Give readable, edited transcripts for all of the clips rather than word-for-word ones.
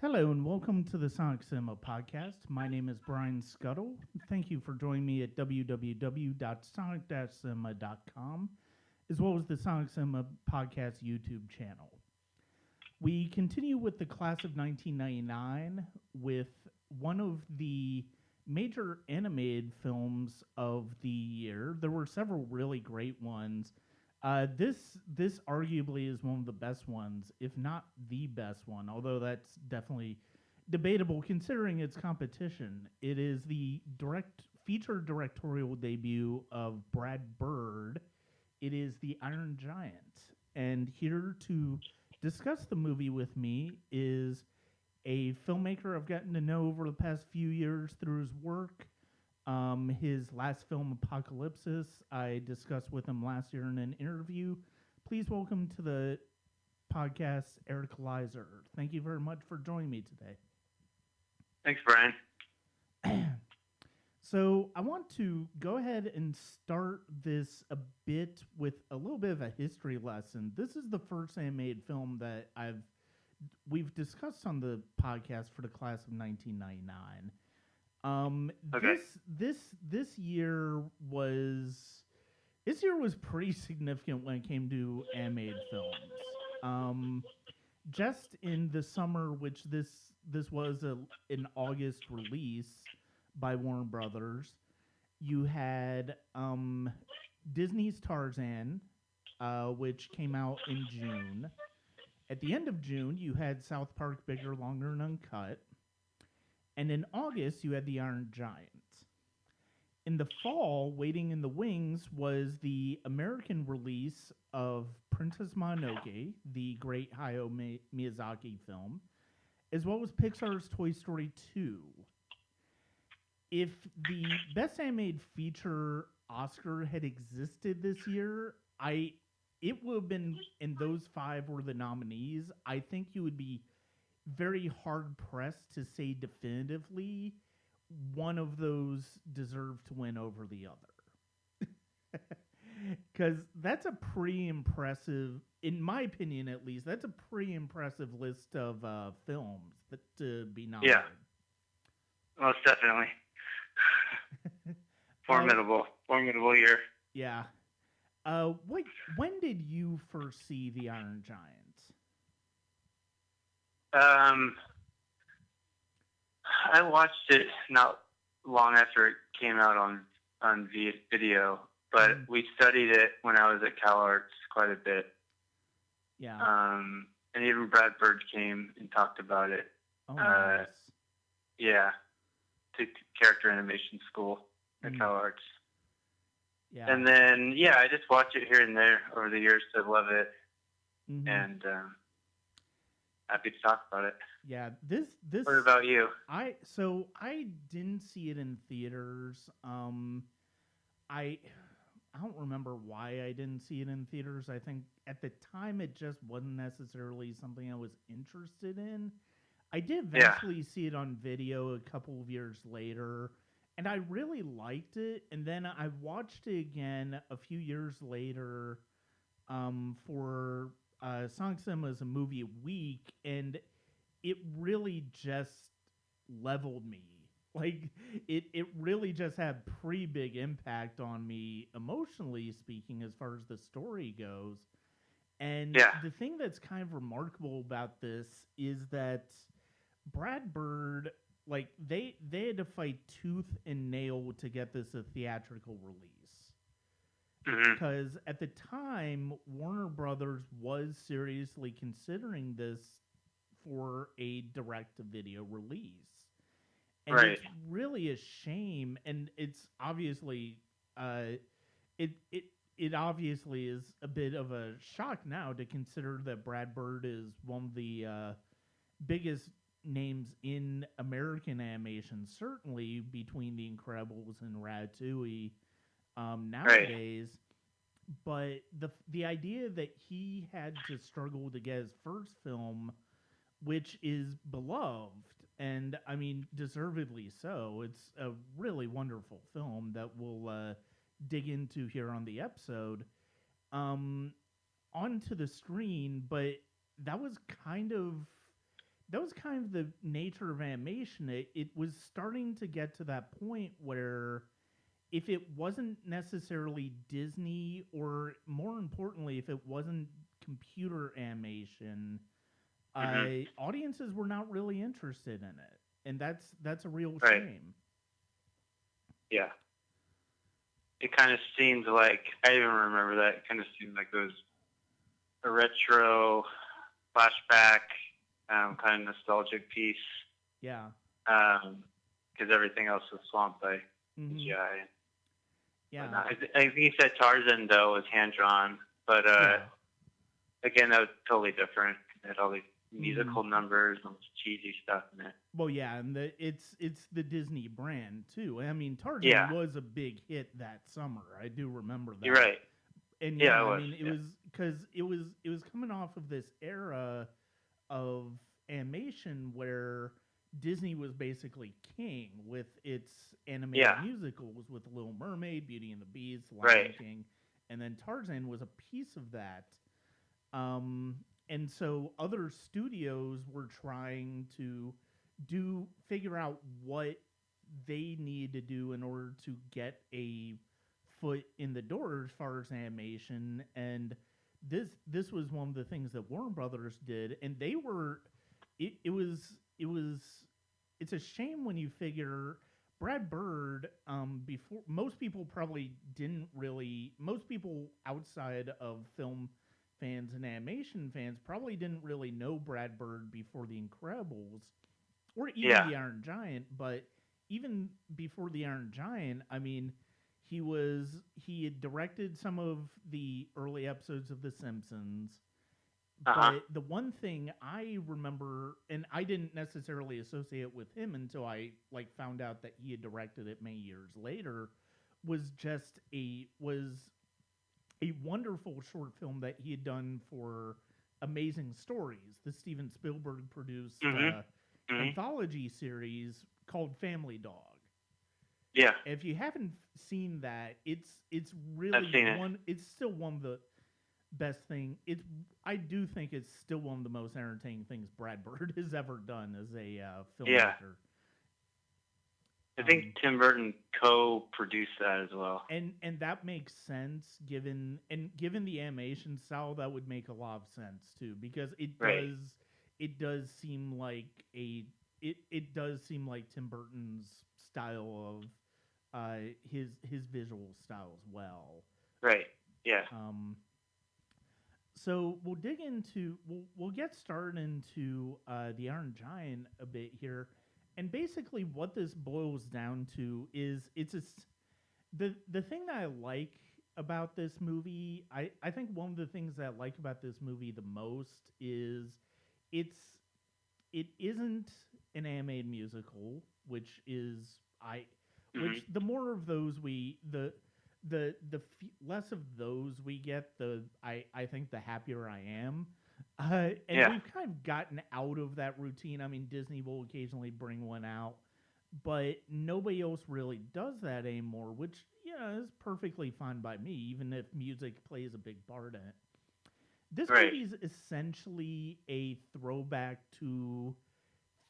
Hello and welcome to the Sonic Cinema podcast. My name is Brian Scuttle. Thank you for joining me at www.sonic-cinema.com, as well as the Sonic Cinema podcast YouTube channel. We continue with the class of 1999 with one of the major animated films of the year. There were several really great ones. This arguably is one of the best ones, if not the best one, although that's definitely debatable considering its competition. It is the feature directorial debut of Brad Bird. It is The Iron Giant. And here to discuss the movie with me is a filmmaker I've gotten to know over the past few years through his work. His last film, Apocalypsis, I discussed with him last year in an interview. Please welcome to the podcast, Eric Leiser. Thank you very much for joining me today. Thanks, Brian. So I want to go ahead and start this a bit with a little bit of a history lesson. This is the first animated film that we've discussed on the podcast for the class of 1999. Okay. This year was pretty significant when it came to animated films. Just in the summer, which this was an August release by Warner Brothers, you had Disney's Tarzan, which came out in June. At the end of June, you had South Park Bigger, Longer, and Uncut. And in August, you had The Iron Giant. In the fall, waiting in the wings was the American release of Princess Mononoke, the great Hayao Miyazaki film, as well as Pixar's Toy Story 2. If the Best Animated Feature Oscar had existed this year, it would have been, and those five were the nominees, I think you would be very hard-pressed to say definitively one of those deserved to win over the other. Because that's a pretty impressive, in my opinion at least, that's a pretty impressive list of films to be nominated. Yeah, most definitely. Formidable year. Yeah. When did you first see The Iron Giant? I watched it not long after it came out on video, but we studied it when I was at CalArts quite a bit. Yeah. And even Brad Bird came and talked about it. Oh, nice. Yeah, to character animation school at CalArts. Yeah. And then, I just watch it here and there over the years to love it. Mm-hmm. And happy to talk about it. Yeah, this. What about you? I didn't see it in theaters. I don't remember why I didn't see it in theaters. I think at the time it just wasn't necessarily something I was interested in. I did eventually see it on video a couple of years later, and I really liked it. And then I watched it again a few years later for Sonic Cinema's A Movie Week, and it really just leveled me. Like, it really just had pretty big impact on me, emotionally speaking, as far as the story goes. And the thing that's kind of remarkable about this is that Brad Bird, like, they had to fight tooth and nail to get this a theatrical release. Because at the time, Warner Brothers was seriously considering this for a direct-to-video release. And it's really a shame, and it's obviously, it obviously is a bit of a shock now to consider that Brad Bird is one of the biggest names in American animation, certainly between The Incredibles and Ratatouille nowadays. But the idea that he had to struggle to get his first film, which is beloved, and I mean deservedly so. It's a really wonderful film that we'll dig into here on the episode. Onto the screen, but that was kind of that was kind of the nature of animation. It was starting to get to that point where if it wasn't necessarily Disney, or more importantly, if it wasn't computer animation, Hmm. audiences were not really interested in it, and that's a real Right. shame. Yeah. It kind of seems like, I even remember that. It kind of seemed like it was a retro flashback, kind of nostalgic piece, Yeah. because everything else was swamped by Hmm. CGI. Yeah. I think you said Tarzan though was hand drawn, but Yeah. again, that was totally different. It had all these Hmm. musical numbers and this cheesy stuff in it. Well, yeah, and it's the Disney brand too. I mean, Tarzan Yeah, was a big hit that summer. I do remember you're that. right. And Yeah, yeah, it I was. mean, it Yeah, was because it was coming off of this era of animation where Disney was basically king with its animated yeah, musicals, with Little Mermaid, Beauty and the Beast, right. Lion King, and then Tarzan was a piece of that. Um, and so other studios were trying to figure out what they need to do in order to get a foot in the door as far as animation. And this was one of the things that Warner Brothers did, and they were it was it's a shame when you figure Brad Bird, before, most people probably didn't really, most people outside of film fans and animation fans probably didn't really know Brad Bird before The Incredibles or even Yeah, The Iron Giant. But even before The Iron Giant, I mean, he had directed some of the early episodes of The Simpsons. uh huh. But the one thing I remember, and I didn't necessarily associate with him until I like found out that he had directed it many years later, was a wonderful short film that he had done for Amazing Stories, the Steven Spielberg produced Mhm. Mhm. anthology series called Family Dog. Yeah, If you haven't seen that, it's I've really seen it. one. It's still one of the best thing. It's I do think it's still one of the most entertaining things Brad Bird has ever done as a Yeah, filmmaker. I think Um, Tim Burton co-produced that as well. and that makes sense given the animation style. That would make a lot of sense too, because Right. it does seem like a it does seem like Tim Burton's style of his visual style as well. Right. Yeah. Um, so we'll get started into the Iron Giant a bit here, and basically what this boils down to is the thing that I like about this movie. I think one of the things that I like about this movie the most is it's it isn't an animated musical, which is I Mhm. which the more of those less of those we get, I think the happier I am. And Yeah. we've kind of gotten out of that routine. I mean, Disney will occasionally bring one out, but nobody else really does that anymore, which is perfectly fine by me, even if music plays a big part in it. This Right. movie is essentially a throwback to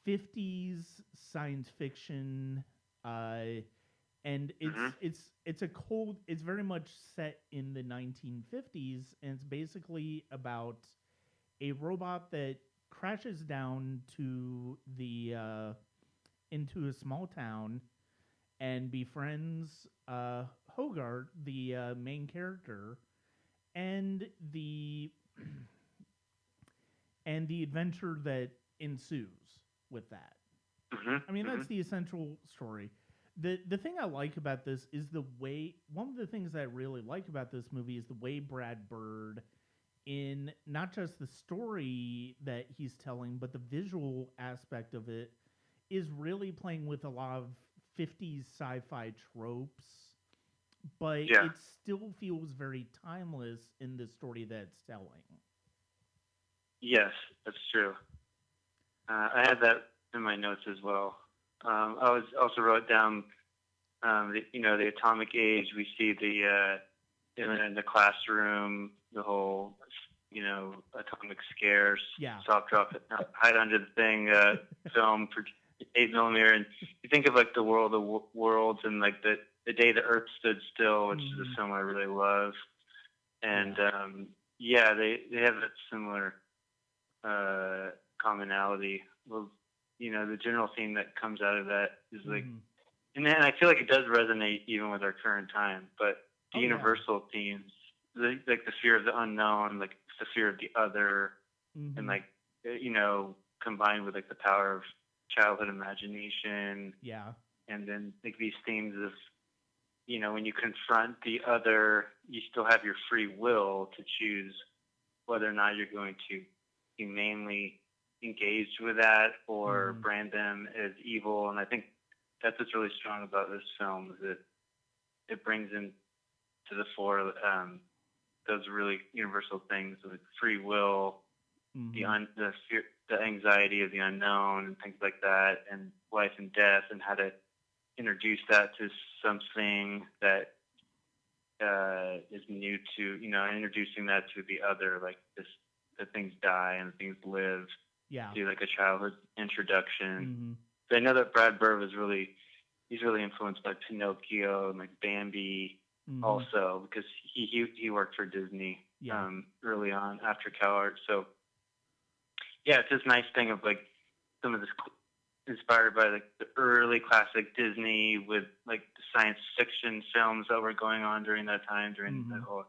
50s science fiction, uh, and Mhm. it's very much set in the 1950s, and it's basically about a robot that crashes down to the into a small town and befriends Hogarth, the main character, and the and the adventure that ensues with that. Mhm. I mean, that's Mhm. the essential story. The thing I like about this is the way, one of the things that I really like about this movie is the way Brad Bird, in not just the story that he's telling, but the visual aspect of it, is really playing with a lot of 50s sci-fi tropes, but Yeah. it still feels very timeless in the story that it's telling. Yes, that's true. I had that in my notes as well. I was also wrote down, the atomic age. We see the in the classroom, the whole atomic scares, Yeah. soft drop it, hide under the thing, film for 8 millimeter, and you think of like the World of Worlds and like the day the Earth stood still, which is a film I really love, and they have that similar commonality. Well, the general theme that comes out of that is like, and then I feel like it does resonate even with our current time, but the universal themes, like the fear of the unknown, like the fear of the other, and like combined with like the power of childhood imagination, and then like these themes of when you confront the other, you still have your free will to choose whether or not you're going to humanely engage with that or brand them as evil. And I think that's what's really strong about this film, is that it brings into the fore those really universal things like free will, the fear, the anxiety of the unknown, and things like that, and life and death, and how to introduce that to something that is new to introducing that to the other, like this, that things die and things live. Do like a childhood introduction. So I know that Brad Bird he's really influenced by Pinocchio and like Bambi also, because he worked for Disney early on after CalArts. So it's this nice thing of like some of this inspired by like the early classic Disney with like the science fiction films that were going on during that time, during the whole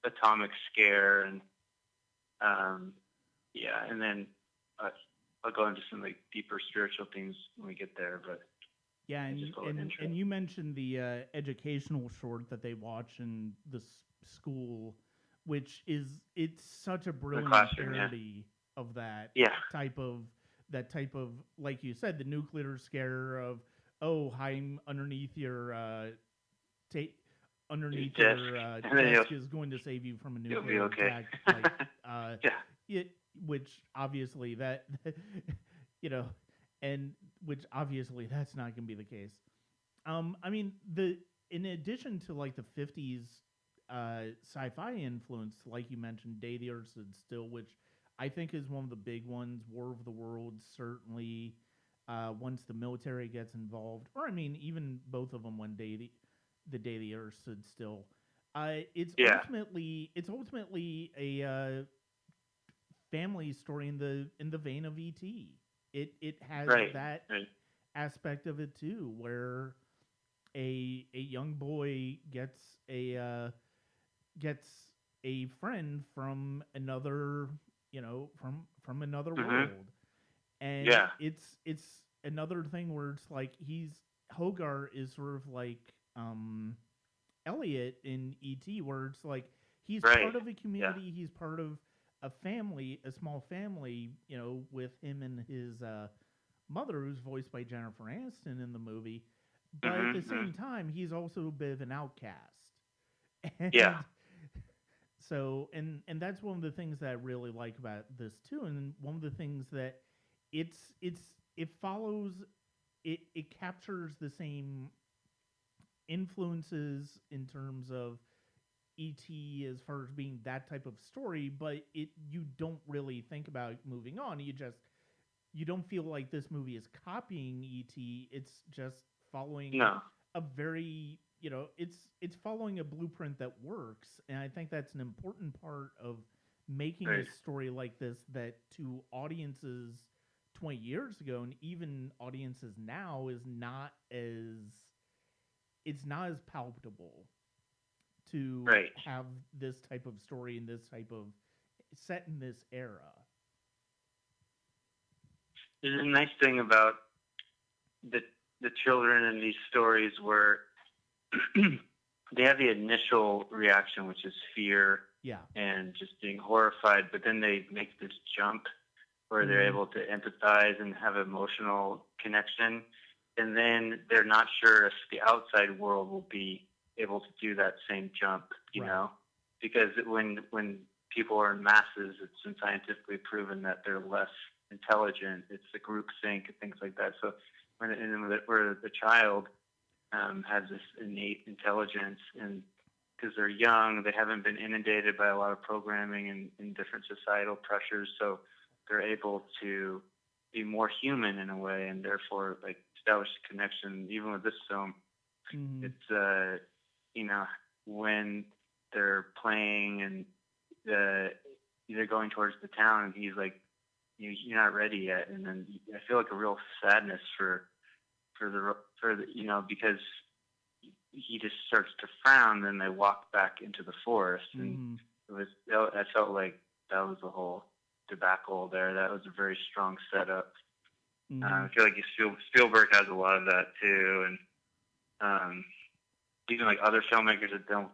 atomic scare, and and then I'll go into some like deeper spiritual things when we get there, but and you mentioned the educational short that they watch in the school, which it's such a brilliant parody of that type of, like you said, the nuclear scare of, I'm underneath your desk is going to save you from a nuclear attack. Like, which obviously that and which obviously that's not going to be the case. I mean, in addition to like the 50s sci-fi influence, like you mentioned, Day the Earth Stood Still, which I think is one of the big ones. War of the Worlds, certainly. Once the military gets involved, or I mean, even both of them, when the Day the Earth Stood Still. It's ultimately a family story in the vein of E.T. It has that aspect of it too, where a young boy gets a friend from another from another world, and it's another thing where it's like Hogarth is sort of like Elliot in E.T., where it's like he's part of a community, he's part of a family, a small family, with him and his mother, who's voiced by Jennifer Aniston in the movie. But at the same time, he's also a bit of an outcast. And so, and that's one of the things that I really like about this too, and one of the things that it follows, it captures the same influences in terms of E.T. as far as being that type of story, but you don't really think about moving on. You don't feel like this movie is copying E.T. It's just following a very it's following a blueprint that works, and I think that's an important part of making a story like this that to audiences 20 years ago and even audiences now is not as palatable to have this type of story and this type of set in this era. There's a nice thing about the children in these stories where they have the initial reaction, which is fear and just being horrified, but then they make this jump where they're able to empathize and have emotional connection, and then they're not sure if the outside world will be able to do that same jump, you know, because when people are in masses, it's been scientifically proven that they're less intelligent. It's the group think and things like that. So where the child has this innate intelligence, and because they're young, they haven't been inundated by a lot of programming and different societal pressures, so they're able to be more human in a way, and therefore like establish a connection. Even with this film, Mm-hmm. it's you know, when they're playing and they're going towards the town, and he's like, you're not ready yet, and then I feel like a real sadness for the because he just starts to frown, and they walk back into the forest, and Mm-hmm. I felt like that was the whole debacle there. That was a very strong setup. Mm-hmm. I feel like Spielberg has a lot of that too, and even like other filmmakers that don't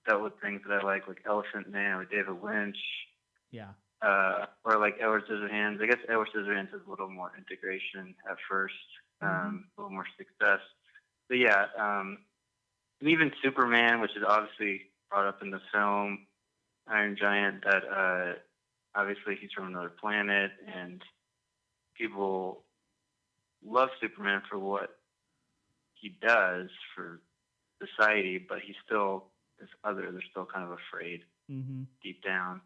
dealt with things that I like Elephant Man or David Lynch, Yeah. or like Edward Scissorhands. I guess Edward Scissorhands has a little more integration at first, Mm-hmm. a little more success. But yeah, and even Superman, which is obviously brought up in the film, Iron Giant, that obviously he's from another planet, and people love Superman for what he does for society, but he's still this other. They're still kind of afraid Mm-hmm. deep down.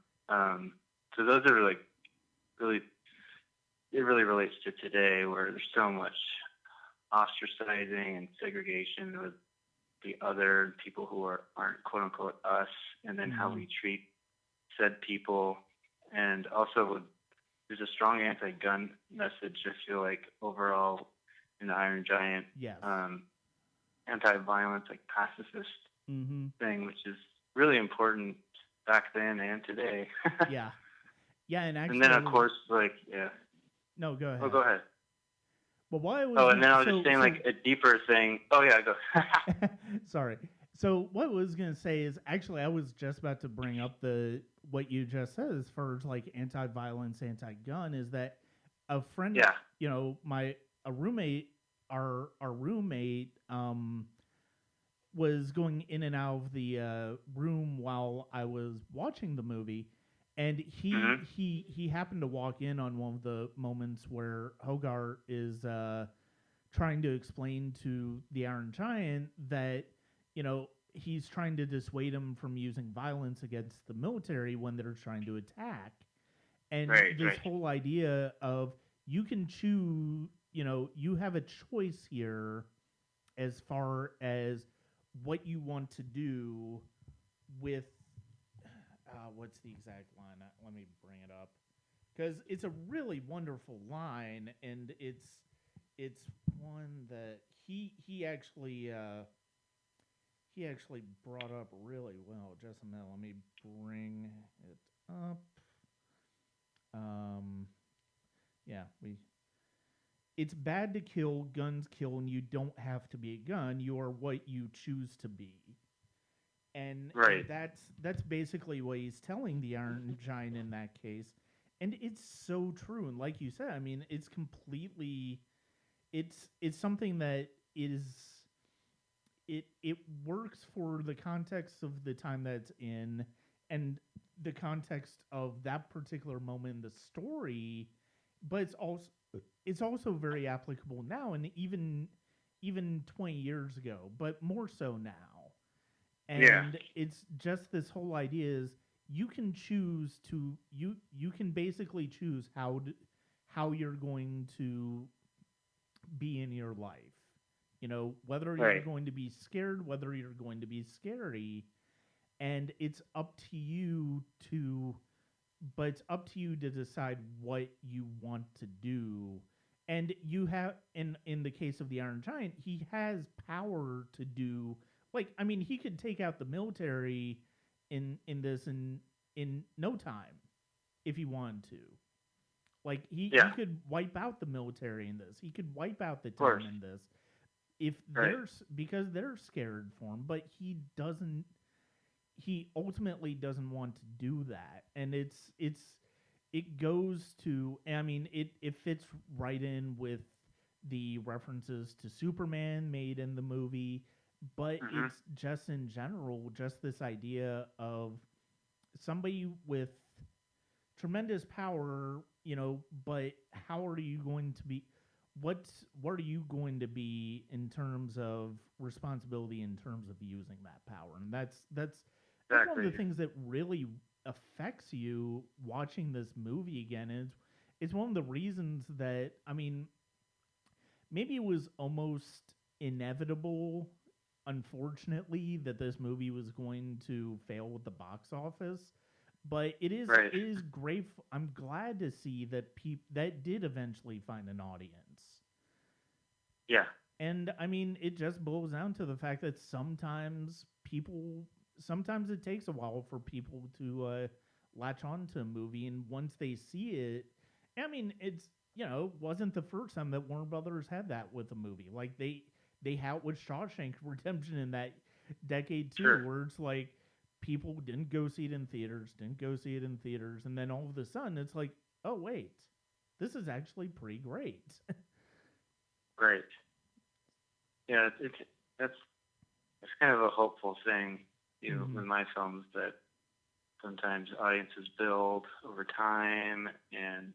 So those are like really, it really relates to today, where there's so much ostracizing and segregation with the other people who aren't quote unquote us, and then how we treat said people, and also there's a strong anti-gun message. I feel like overall in the Iron Giant, Yes. Anti-violence, like pacifist Mm-hmm. thing, which is really important back then and today. Yeah. Yeah, and actually, And then of course, like No, go Oh, ahead. go ahead. But what I was Oh, and gonna, then I was just saying like a deeper thing. Oh yeah, go. sorry. So what I was gonna say is actually I was just about to bring up the what you just said as far as like anti-violence, anti-gun is that a friend, Yeah. my a roommate, our roommate, was going in and out of the room while I was watching the movie, and Mhm. he happened to walk in on one of the moments where Hogarth is trying to explain to the Iron Giant that he's trying to dissuade him from using violence against the military when they're trying to attack, and Right. this Right. whole idea of you can choose, you have a choice here as far as what you want to do with what's the exact line? Let me bring it up because it's a really wonderful line, and it's one that he actually brought up really well. Just a minute, let me bring it up. Um, yeah, we. It's bad to kill, guns kill, and you don't have to be a gun. You are what you choose to be. And Right. that's basically what he's telling the Iron Giant in that case, and it's so true. And like you said, I mean, it's something that is it works for the context of the time that's in, and the context of that particular moment in the story, but it's also very applicable now, and even 20 years ago, but more so now. Yeah. And it's just this whole idea is you can choose to you can basically choose how you're going to be in your life. Whether you're Right. going to be scared, whether you're going to be scary, and it's up to you to but it's up to you to decide what you want to do. And you have in the case of the Iron Giant, he has power to do, like, I mean, he could take out the military in this in no time if he wanted to. Like he Yeah. could wipe out the military in this. He could wipe out the Of course. town in this if Right. because they're scared for him, but he ultimately doesn't want to do that. And it goes to, I mean, it fits right in with the references to Superman made in the movie, but Mhm. it's just in general just this idea of somebody with tremendous power, but how are you going to be what are you going to be in terms of responsibility in terms of using that power? And that's one of Exactly. the things that really affects you watching this movie again. Is it's one of the reasons that, I mean, maybe it was almost inevitable, unfortunately, that this movie was going to fail with the box office. But Right. it is great. I'm glad to see that that did eventually find an audience. Yeah. And I mean, it just boils down to the fact that sometimes it takes a while for people to latch on to a movie, and once they see it, I mean, it's, wasn't the first time that Warner Brothers had that with a movie. Like they had with Shawshank Redemption in that decade too, Sure. where it's like people didn't go see it in theaters, and then all of a sudden it's like, oh wait, this is actually pretty great. Right. Yeah. That's it's kind of a hopeful thing, Mm-hmm. with my films, that sometimes audiences build over time, and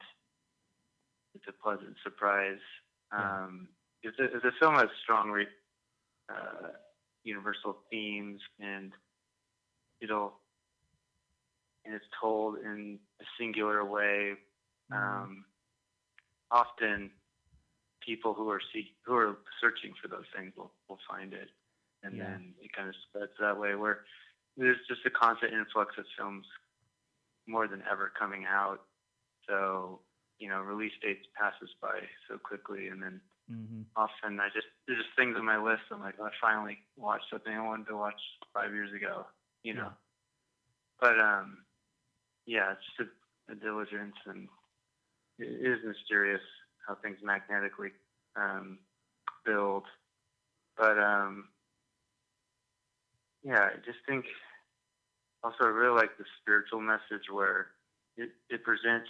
it's a pleasant surprise. Yeah. If the film has strong uh, universal themes, and it'll and it's told in a singular way, Mm-hmm. um, often people who are searching for those things will find it, and Yeah. then it kind of spreads that way. Where there's just a constant influx of films more than ever coming out, so release dates passes by so quickly, and then Mm-hmm. often there's just things on my list. I'm like, oh, I finally watched something I wanted to watch 5 years ago, you know. Yeah. But yeah, it's just a diligence, and it is mysterious how things magnetically um, build. But yeah, I just think also I really like the spiritual message where it presents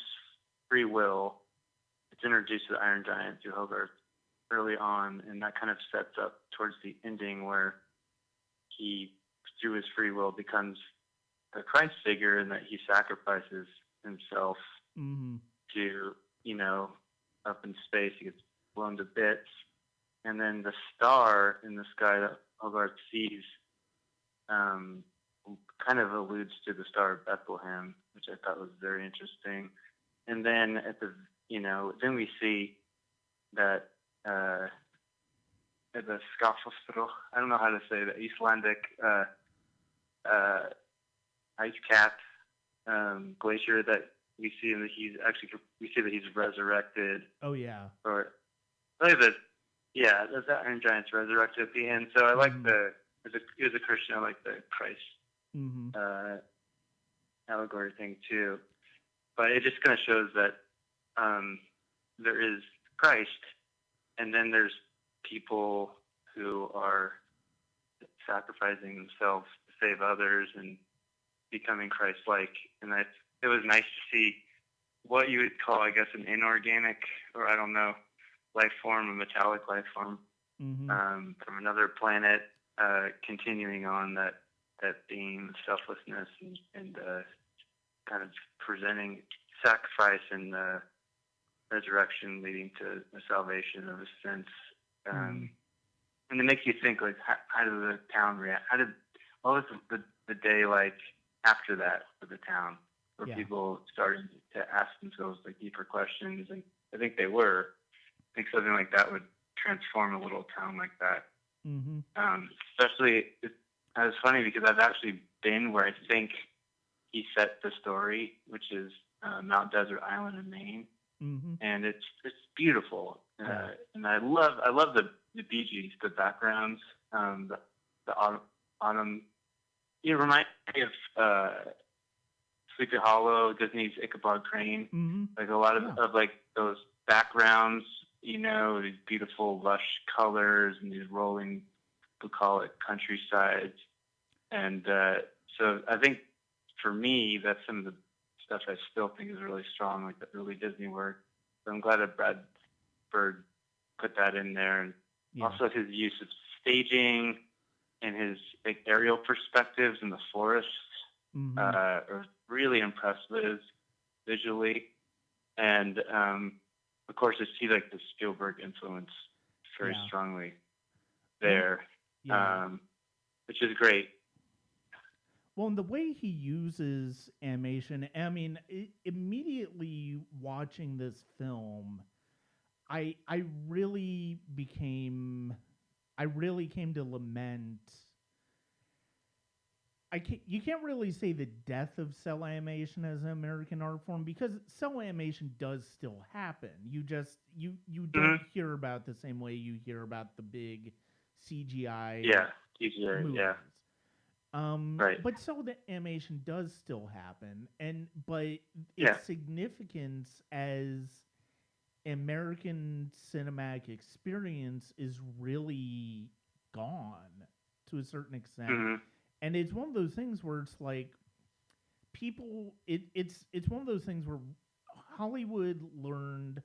free will. It's introduced to the Iron Giant through Hogarth early on, and that kind of sets up towards the ending where he, through his free will, becomes a Christ figure, and that he sacrifices himself Mm-hmm. to, up in space. He gets blown to bits. And then the star in the sky that Hogarth sees um, kind of alludes to the Star of Bethlehem, which I thought was very interesting. And then then we see that at the Skafostro, I don't know how to say the Icelandic uh, ice cap glacier that we see, and that we see that he's resurrected. Oh yeah. Or like the Iron Giant's resurrected at the end. So I like Mm-hmm. as a Christian, I like the Christ Mm-hmm. uh, allegory thing too. But it just kind of shows that there is Christ, and then there's people who are sacrificing themselves to save others and becoming Christ-like. And it was nice to see what you would call, I guess, an inorganic, or I don't know, life form, a metallic life form, Mm-hmm. from another planet, continuing on that theme of selflessness, and kind of presenting sacrifice and resurrection leading to the salvation of a sense. Mm-hmm. And it makes you think, like, how did the town react? What was the day like after that for the town? Were Yeah. people starting to ask themselves like deeper questions? And I think they were. I think something like that would transform a little town like that. Mm-hmm. Especially, it was funny because I've actually been where I think he set the story, which is Mount Desert Island in Maine, Mm-hmm. and it's beautiful. Yeah. And I love the Bee Gees, the backgrounds, the autumn. It reminds me of Sleepy Hollow, Disney's Ichabod Crane. Mm-hmm. Like a lot Yeah. of like those backgrounds, these beautiful lush colors and these rolling bucolic countrysides. And so I think for me, that's some of the stuff I still think is really strong, like the early Disney work. So I'm glad that Brad Bird put that in there. And Yeah. also his use of staging and his aerial perspectives in the forests Mm-hmm. are really impressive visually. And of course, I see like the Spielberg influence very Yeah. strongly Well, there, yeah. which is great. Well, and the way he uses animation, I mean, immediately watching this film, I really became I really came to lament. You can't really say the death of cell animation as an American art form because cell animation does still happen. You don't Hmm. hear about the same way you hear about the big CGI Yeah, easier. movies. Yeah, right. But so the animation does still happen, but Yeah. its significance as American cinematic experience is really gone to a certain extent. Hmm. And it's one of those things where it's like it's one of those things where Hollywood learned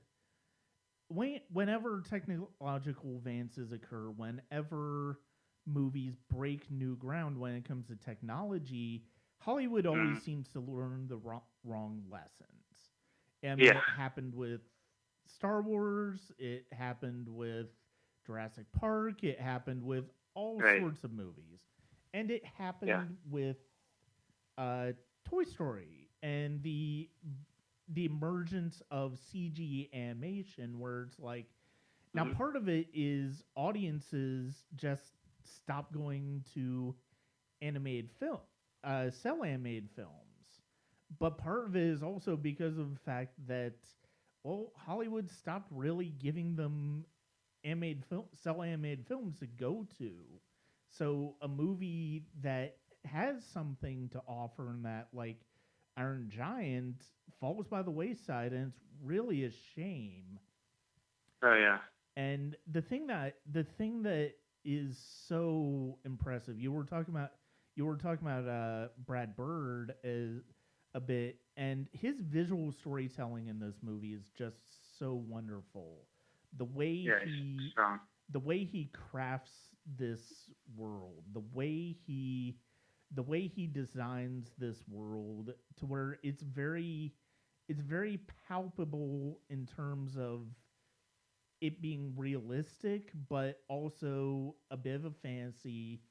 whenever technological advances occur, whenever movies break new ground when it comes to technology, Hollywood Hmm. always seems to learn the wrong lessons. I mean, Yeah. it happened with Star Wars, it happened with Jurassic Park, it happened with all Right. sorts of movies. And it Yeah. happened with uh, Toy Story and the emergence of CG animation, where it's like now Hmm. part of it is audiences just stop going to animated film, cell animated films, but part of it is also because of the fact that Hollywood stopped really giving them cell animated films to go to. So a movie that has something to offer in that, like Iron Giant, falls by the wayside, and it's really a shame. Oh yeah. And the thing that is so impressive, you were talking about Brad Bird as a bit, and his visual storytelling in this movie is just so wonderful. The way Yeah. He's he strong. the way he crafts this world, the way he designs this world to where it's very palpable in terms of it being realistic, but also a bit of a fantasy,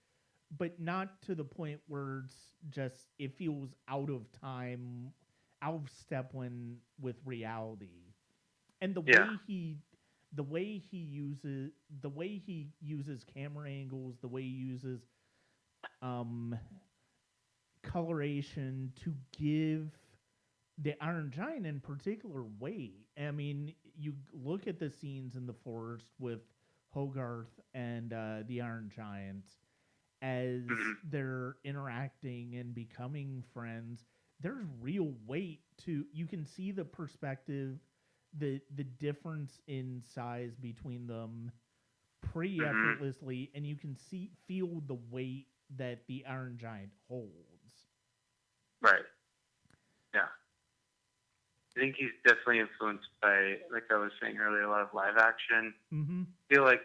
but not to the point where it feels out of time, out of step when with reality. And the Yeah. way he the way he uses the way he uses camera angles, the way he uses um coloration to give the Iron Giant in particular weight. I mean, you look at the scenes in the forest with Hogarth and the Iron Giant as Hmm. they're interacting and becoming friends. There's real weight to you can see the perspective, the difference in size between them pretty Hmm. effortlessly, and you can feel the weight that the Iron Giant holds. Right. Yeah. I think he's definitely influenced by, like I was saying earlier, a lot of live action. Mm-hmm. I feel like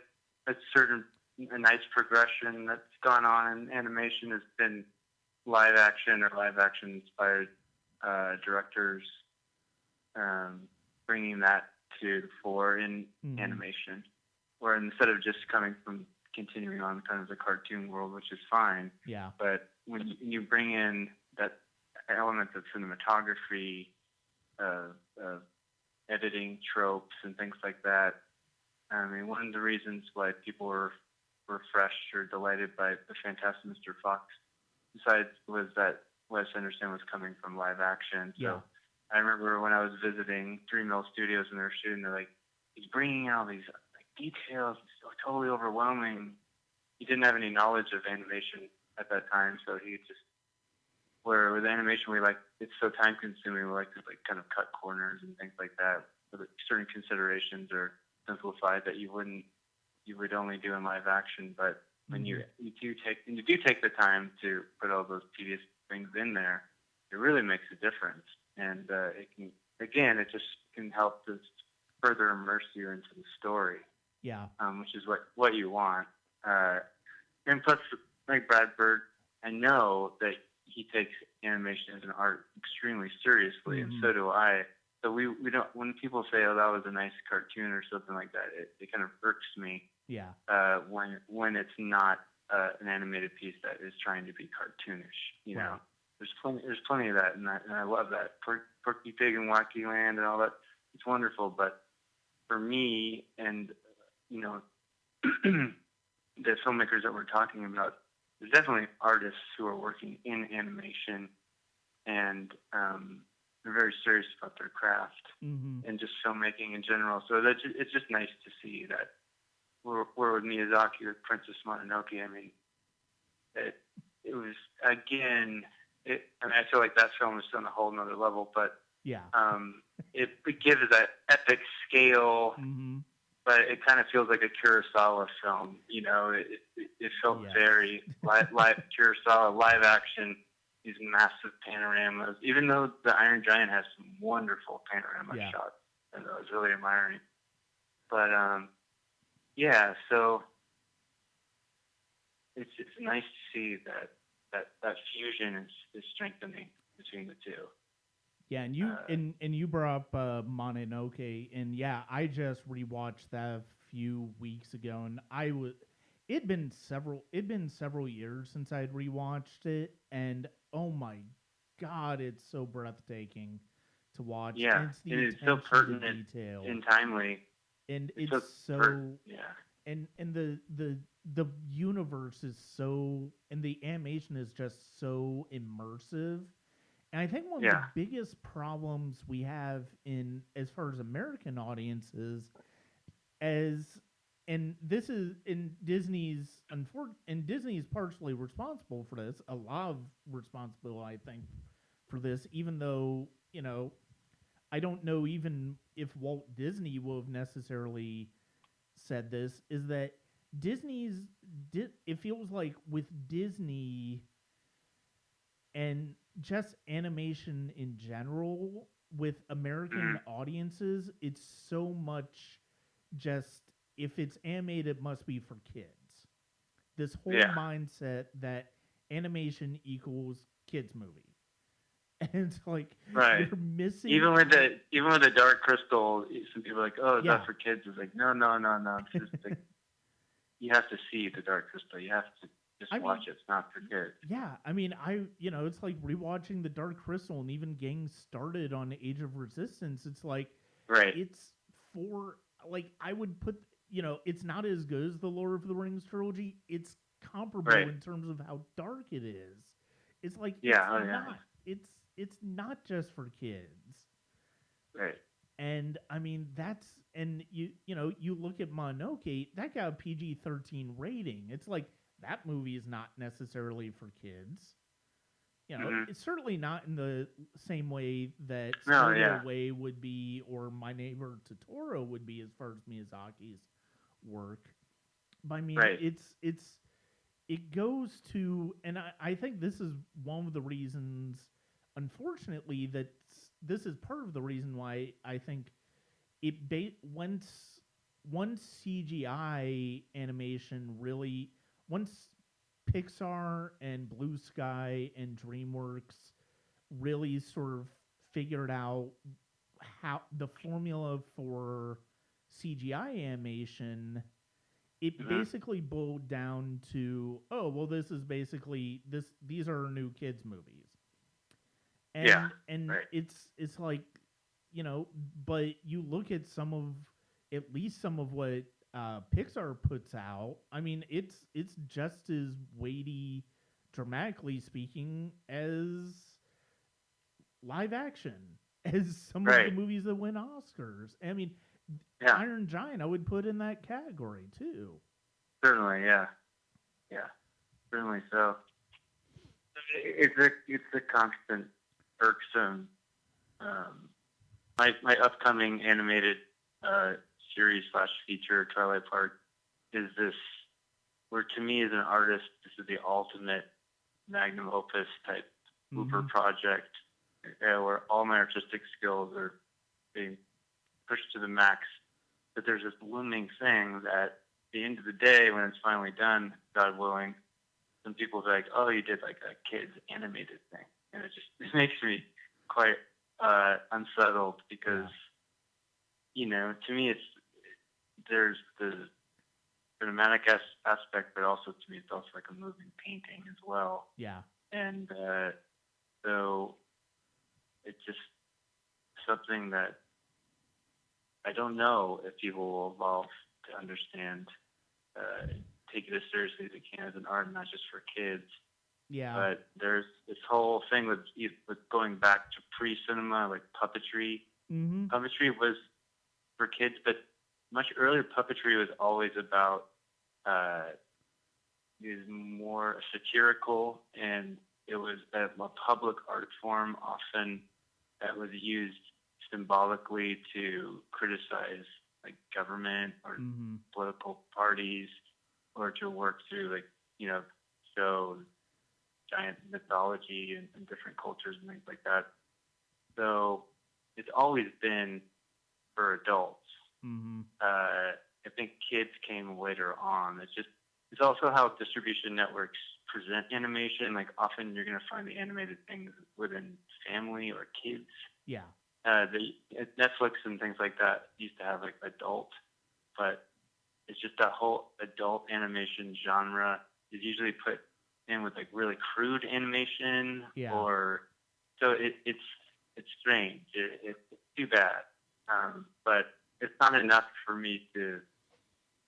a nice progression that's gone on in animation has been live action or live action inspired directors um, bringing that to the fore in Mm-hmm. animation, where instead of just coming from continuing on kind of the cartoon world, which is fine, Yeah. but when you bring in that element of cinematography, uh, editing tropes and things like that. I mean, one of the reasons why people were refreshed or delighted by the Fantastic Mr. Fox, besides was that Wes Anderson was coming from live action. Yeah. So I remember when I was visiting Three Mill Studios and they were shooting, they're like, he's bringing out these like details, it's so totally overwhelming. He didn't have any knowledge of animation at that time, so he just where with animation we like it's so time consuming we like to like kind of cut corners and things like that so that certain considerations are simplified that you would only do in live action, but when Mm-hmm. you do take the time to put all those tedious things in there, it really makes a difference, and it just can help to further immerse you into the story, Yeah. which is what you want. uh, and plus, like Brad Bird, I know that he takes animation as an art extremely seriously, and Mm-hmm. so do I. So we don't, when people say, oh, that was a nice cartoon or something like that, it kind of irks me. Yeah. When it's not an animated piece that is trying to be cartoonish, you know. There's plenty of that, and I love that. Porky Pig and Wacky Land and all that. It's wonderful, but for me and, you know, the filmmakers that we're talking about, there's definitely artists who are working in animation, and they're very serious about their craft and just filmmaking in general. So it's just nice to see that we're with Miyazaki with Princess Mononoke. I mean, it was, again, I mean, I feel like that film is on a whole nother level, but yeah, it gives that epic scale, but it kind of feels like a Kurosawa film. You know, it felt very live Kurosawa, live action, these massive panoramas. Even though the Iron Giant has some wonderful panorama shots, and I was really admiring. But yeah, so it's nice to see that fusion is strengthening between the two. Yeah, and you brought up Mononoke, and yeah, I just rewatched that a few weeks ago, and it'd been several years since I'd rewatched it, and oh my god, it's so breathtaking to watch. Yeah, and it's so pertinent and timely, and it's so and the universe is so, and the animation is just so immersive. And I think one of the biggest problems we have in, as far as American audiences, and this is in Disney's and Disney is partially responsible for this, a lot of responsibility, I think, for this, even though, you know, I don't know even if Walt Disney will have necessarily said this, is that it feels like with Disney and just animation in general with American audiences, it's so much just, if it's animated, it must be for kids. This whole mindset that animation equals kids movie. And it's like you're missing, even with the Dark Crystal. Some people are like, oh, is that for kids? It's like, no. It's just like, you have to see the Dark Crystal. You have to just watch it. It's not for kids. Yeah, I mean, it's like rewatching the Dark Crystal and even getting started on Age of Resistance. It's like, it's for, like, I would put, it's not as good as the Lord of the Rings trilogy. It's comparable in terms of how dark it is. It's like, it's not just for kids. Right. And I mean, you look at Mononoke, that got a PG-13 rating. It's like, that movie is not necessarily for kids. It's certainly not in the same way that Spirited Away would be, or My Neighbor Totoro would be, as far as Miyazaki's work. But I mean, it goes to, and I think this is one of the reasons, unfortunately, that this is part of the reason why I think once CGI animation really, once Pixar and Blue Sky and DreamWorks really sort of figured out how the formula for CGI animation, it basically boiled down to, oh, well, this is basically these are our new kids movies. And it's like, but you look at at least some of what Pixar puts out. I mean, it's just as weighty, dramatically speaking, as live action, as some of the movies that win Oscars. I mean, Iron Giant I would put in that category too. Certainly, yeah, certainly so. It's a constant irksome. My upcoming animated series / feature, Twilight Park, is this, where to me as an artist, this is the ultimate magnum opus type Uber project, where all my artistic skills are being pushed to the max. But there's this looming thing that at the end of the day, when it's finally done, God willing, some people are like, oh, you did like a kid's animated thing. And it makes me quite unsettled because to me there's the dramatic aspect, but also to me it's also like a moving painting as well. Yeah. And so it's just something that I don't know if people will evolve to understand, take it as seriously as they can as an art, not just for kids. Yeah. But there's this whole thing with going back to pre-cinema, like puppetry. Mm-hmm. Puppetry was for kids, but much earlier puppetry was always about is more satirical, and it was a public art form often that was used symbolically to criticize like government or political parties, or to work through show giant mythology and different cultures and things like that. So it's always been for adults. Mm-hmm. I think kids came later on. It's also how distribution networks present animation. Like often you're gonna find the animated things within family or kids. Yeah. Netflix and things like that used to have like adult, but it's just that whole adult animation genre is usually put in with like really crude animation. Yeah. Or so it's strange. It's too bad, but it's not enough for me to.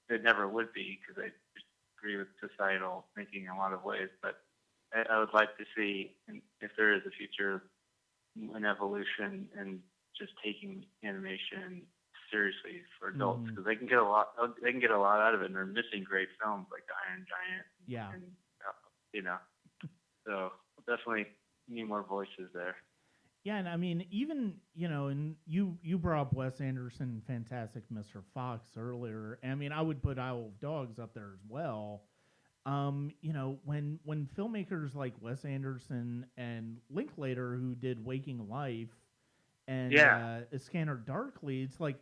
It never would be, because I agree with societal thinking in a lot of ways. But I would like to see, if there is a future, an evolution and just taking animation seriously for adults, because they can get a lot. They can get a lot out of it, and they're missing great films like The Iron Giant. Yeah. And so definitely need more voices there. Yeah, and I mean, even and you brought up Wes Anderson, Fantastic Mr. Fox earlier. I mean, I would put Isle of Dogs up there as well. When filmmakers like Wes Anderson and Linklater, who did Waking Life and A Scanner Darkly, it's like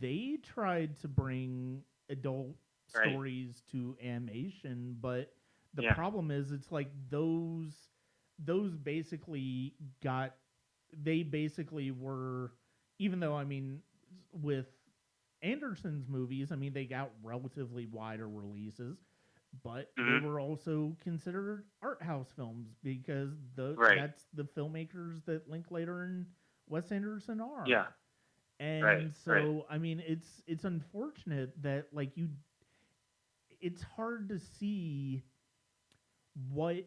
they tried to bring adult stories to animation, but the problem is it's like those basically were, even though, I mean, with Anderson's movies, I mean, they got relatively wider releases, but they were also considered art house films because that's the filmmakers that Linklater and Wes Anderson are. Yeah. And so, I mean, it's unfortunate that it's hard to see what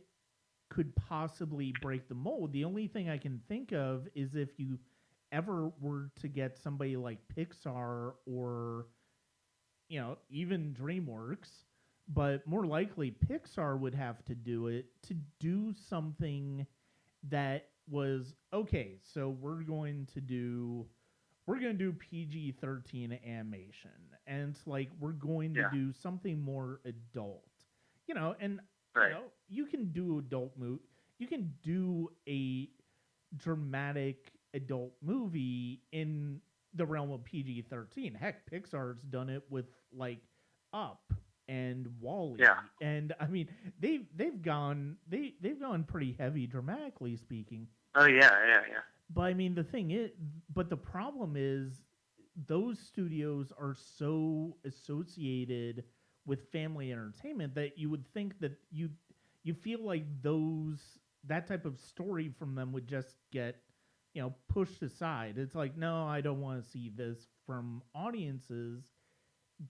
could possibly break the mold. The only thing I can think of is if you ever were to get somebody like Pixar or even DreamWorks, but more likely Pixar would have to do it, to do something that was okay. So we're going to do PG-13 animation, and it's like we're going to do something more adult, and you can do you can do a dramatic adult movie in the realm of PG-13. Heck, Pixar's done it with like Up and Wall-E. Yeah. And I mean, they've gone pretty heavy, dramatically speaking. Oh yeah. But I mean, the problem is those studios are so associated with family entertainment that you would think that you feel like that type of story from them would just get pushed aside. It's like, no, I don't want to see this from audiences.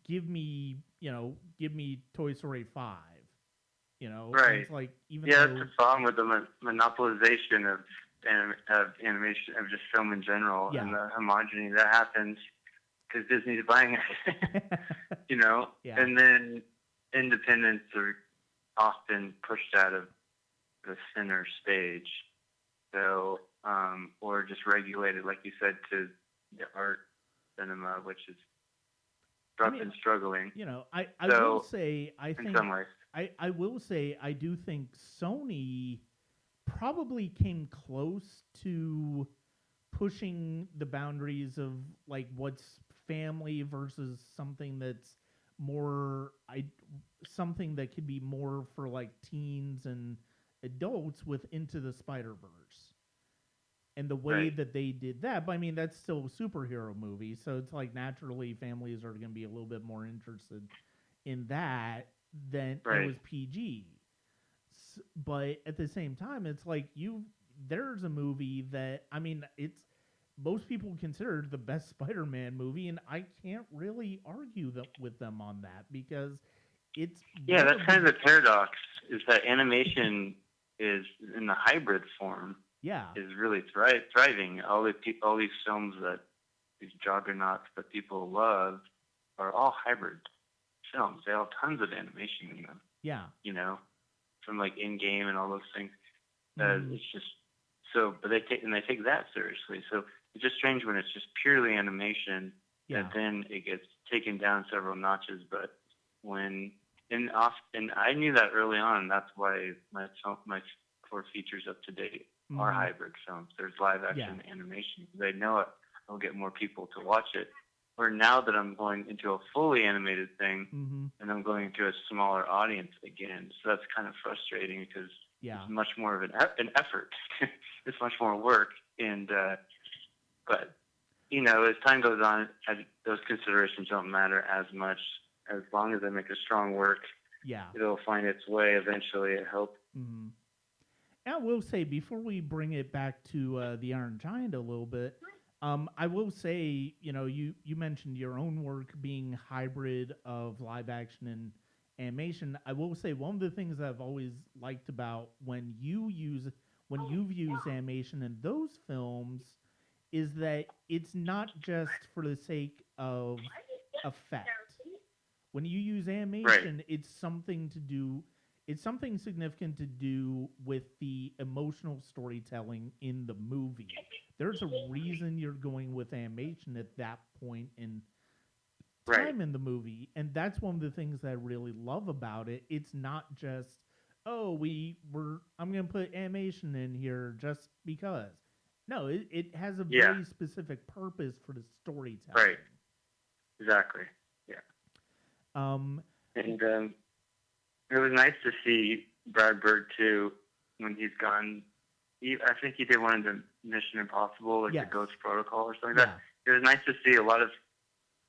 Give me Toy Story 5. Right. It's like, even that's though, the problem with the monopolization of animation, of just film in general, and the homogeneity that happens because Disney's buying it. Yeah. And then independents are often pushed out of the center stage, so or just regulated, like you said, to the art cinema, which is been struggling. I will say, I think in some ways, I will say, I do think Sony probably came close to pushing the boundaries of like what's family versus something that's more something that could be more for like teens and adults with Into the Spider-Verse. and the way Right. that they did that. But I mean, that's still a superhero movie, so it's like naturally families are going to be a little bit more interested in that than and it Right. was PG. But at the same time, it's like there's a movie that I mean, it's most people consider the best Spider-Man movie, and I can't really argue with them on that because it's Yeah, one that's of the kind of the paradox. Is that animation is in the hybrid form yeah is really thriving. All these films that these juggernauts that people love are all hybrid films. They all have tons of animation in them. yeah You know, from like in game and all those things. mm-hmm. It's just so, but they take that seriously. So it's just strange when it's just purely animation that yeah then it gets taken down several notches. But when and I knew that early on. That's why my four features up to date are mm-hmm. hybrid films. There's live yeah action animation. They know it. I'll get more people to watch it. Or now that I'm going into a fully animated thing, mm-hmm. and I'm going to a smaller audience again. So that's kind of frustrating because it's yeah much more of an effort. It's much more work, and but as time goes on, those considerations don't matter as much. As long as I make a strong work, yeah it'll find its way eventually. I hope. mm-hmm. I will say before we bring it back to the Iron Giant a little bit, I will say you mentioned your own work being hybrid of live action and animation. I will say one of the things I've always liked about when you've used animation in those films is that it's not just for the sake of effect. When you use Right. animation, it's something significant to do with the emotional storytelling in the movie. There's a reason you're going with animation at that point in Right. time in the movie, and that's one of the things that I really love about it. It's not just I'm going to put animation in here just because. No, it has a Yeah. very specific purpose for the storytelling. Right. Exactly. Yeah. Um, And it was nice to see Brad Bird too when he's gone. I think he did one of the Mission Impossible, like the yes, Ghost Protocol or something like yeah, that. It was nice to see a lot of.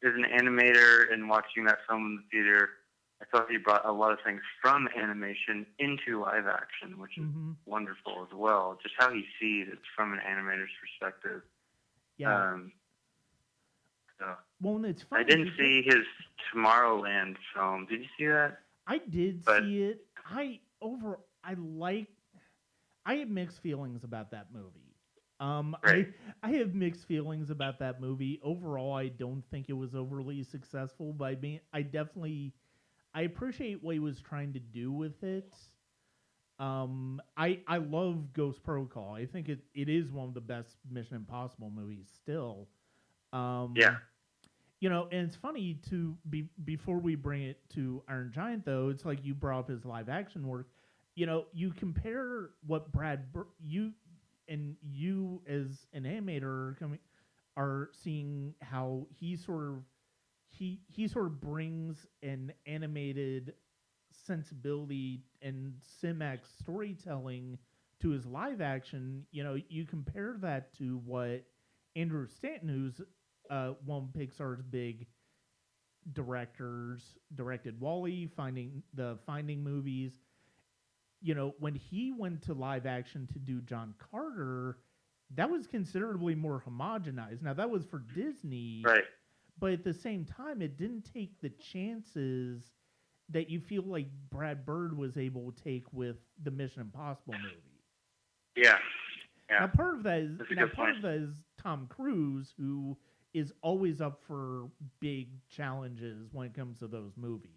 As an animator and watching that film in the theater, I thought he brought a lot of things from animation into live action, which is mm-hmm. wonderful as well. Just how he sees it from an animator's perspective. Yeah. Um, so Well, and it's I funny didn't because see his Tomorrowland film. Did you see that? I did But see it. I like. I have mixed feelings about that movie. Um, right, I I have mixed feelings about that movie. Overall, I don't think it was overly successful. But I appreciate what he was trying to do with it. I love Ghost Protocol. I think it is one of the best Mission Impossible movies still. yeah, Um, and it's funny to be before we bring it to Iron Giant though. It's like you brought up his live action work. You compare what you as an animator are seeing how he sort of brings an animated sensibility and Cimax storytelling to his live action. You compare that to what Andrew Stanton, who's one of Pixar's big directors, directed Wall-E, Finding movies. When he went to live action to do John Carter, that was considerably more homogenized. Now that was for Disney, right, but at the same time, it didn't take the chances that you feel like Brad Bird was able to take with the Mission Impossible movie. yeah, yeah. Now part of that is That's a good point. Tom Cruise, who is always up for big challenges when it comes to those movies.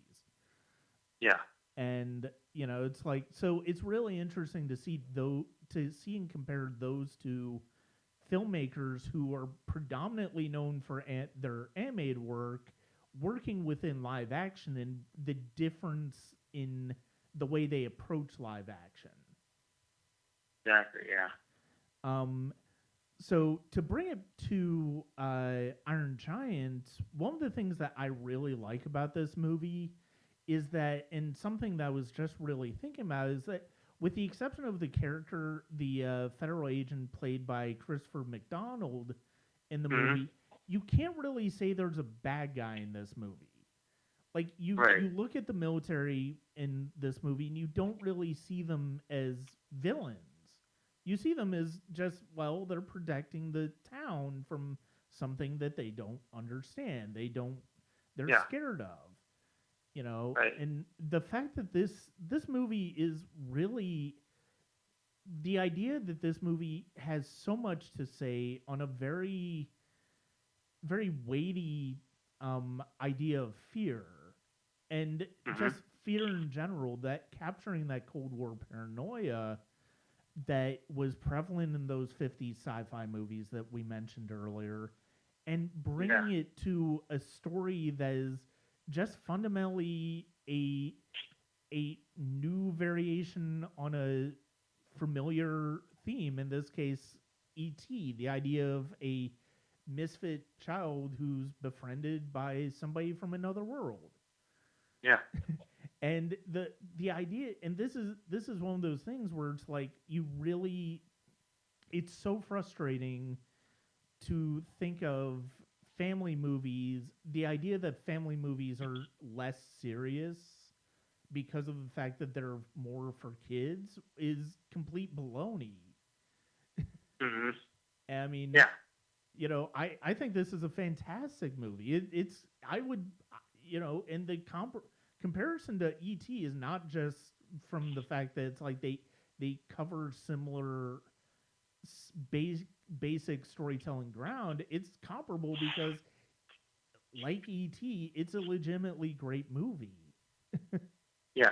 Yeah, And it's like so it's really interesting to see and compare those two filmmakers who are predominantly known for their animated work working within live action and the difference in the way they approach live action. exactly. Yeah, Um, so to bring it to Iron Giant, one of the things that I really like about this movie is that, and something that I was just really thinking about is that with the exception of the character, the federal agent played by Christopher McDonald in the Hmm. movie, you can't really say there's a bad guy in this movie. Like Right. you look at the military in this movie and you don't really see them as villains. You see them as just, well, they're protecting the town from something that they don't understand. They're Yeah. scared of, Right. and the fact that this movie is really, the idea that this movie has so much to say on a very very weighty idea of fear, and Hmm. just fear in general, that capturing that Cold War paranoia that was prevalent in those 50s sci-fi movies that we mentioned earlier, and Yeah. bringing it to a story that is just fundamentally a new variation on a familiar theme, in this case E.T., the idea of a misfit child who's befriended by somebody from another world. Yeah. And the idea, and this is one of those things where it's like, you really, it's so frustrating to think of family movies, the idea that family movies are less serious because of the fact that they're more for kids is complete baloney. Hmm. I mean, Yeah. I think this is a fantastic movie. It's, I would, and the comparison to E.T. is not just from the fact that it's like they cover similar basic storytelling ground. It's comparable because, like E.T., it's a legitimately great movie. Yeah.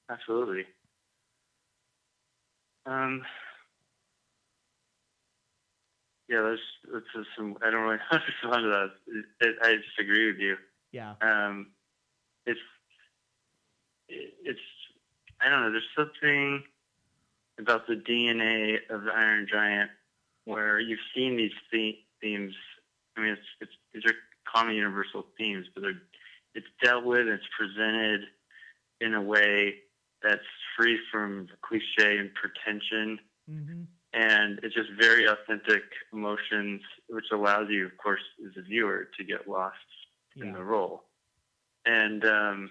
Absolutely. Um, yeah, there's just some. I don't really have to respond to that. I just agree with you. Yeah. Um, it's it's. I don't know. There's something about the DNA of the Iron Giant where you've seen these themes. I mean, it's these are common universal themes, but it's dealt with. It's presented in a way that's free from cliche and pretension, Mm-hmm. and it's just very authentic emotions, which allows you, of course, as a viewer, to get lost in Yeah. the role. And then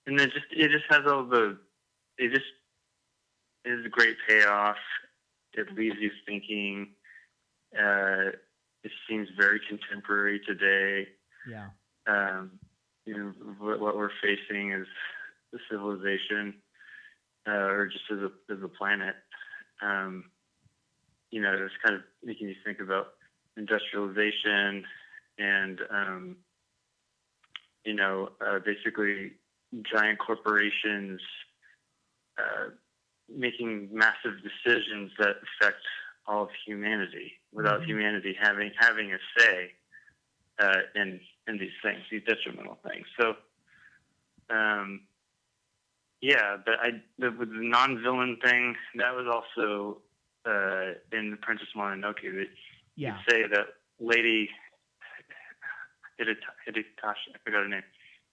it just has all the it just is a great payoff. It leaves you thinking. It seems very contemporary today. Yeah. Um, what we're facing is the civilization, or just as a planet. Um, it's kind of making you think about industrialization and, basically giant corporations making massive decisions that affect all of humanity without Mm-hmm. humanity having a say in these things, these detrimental things. So, yeah, but with the non-villain thing, that was also in The Princess Mononoke. That you'd Yeah. say that Lady Hidetashi, I forgot her name,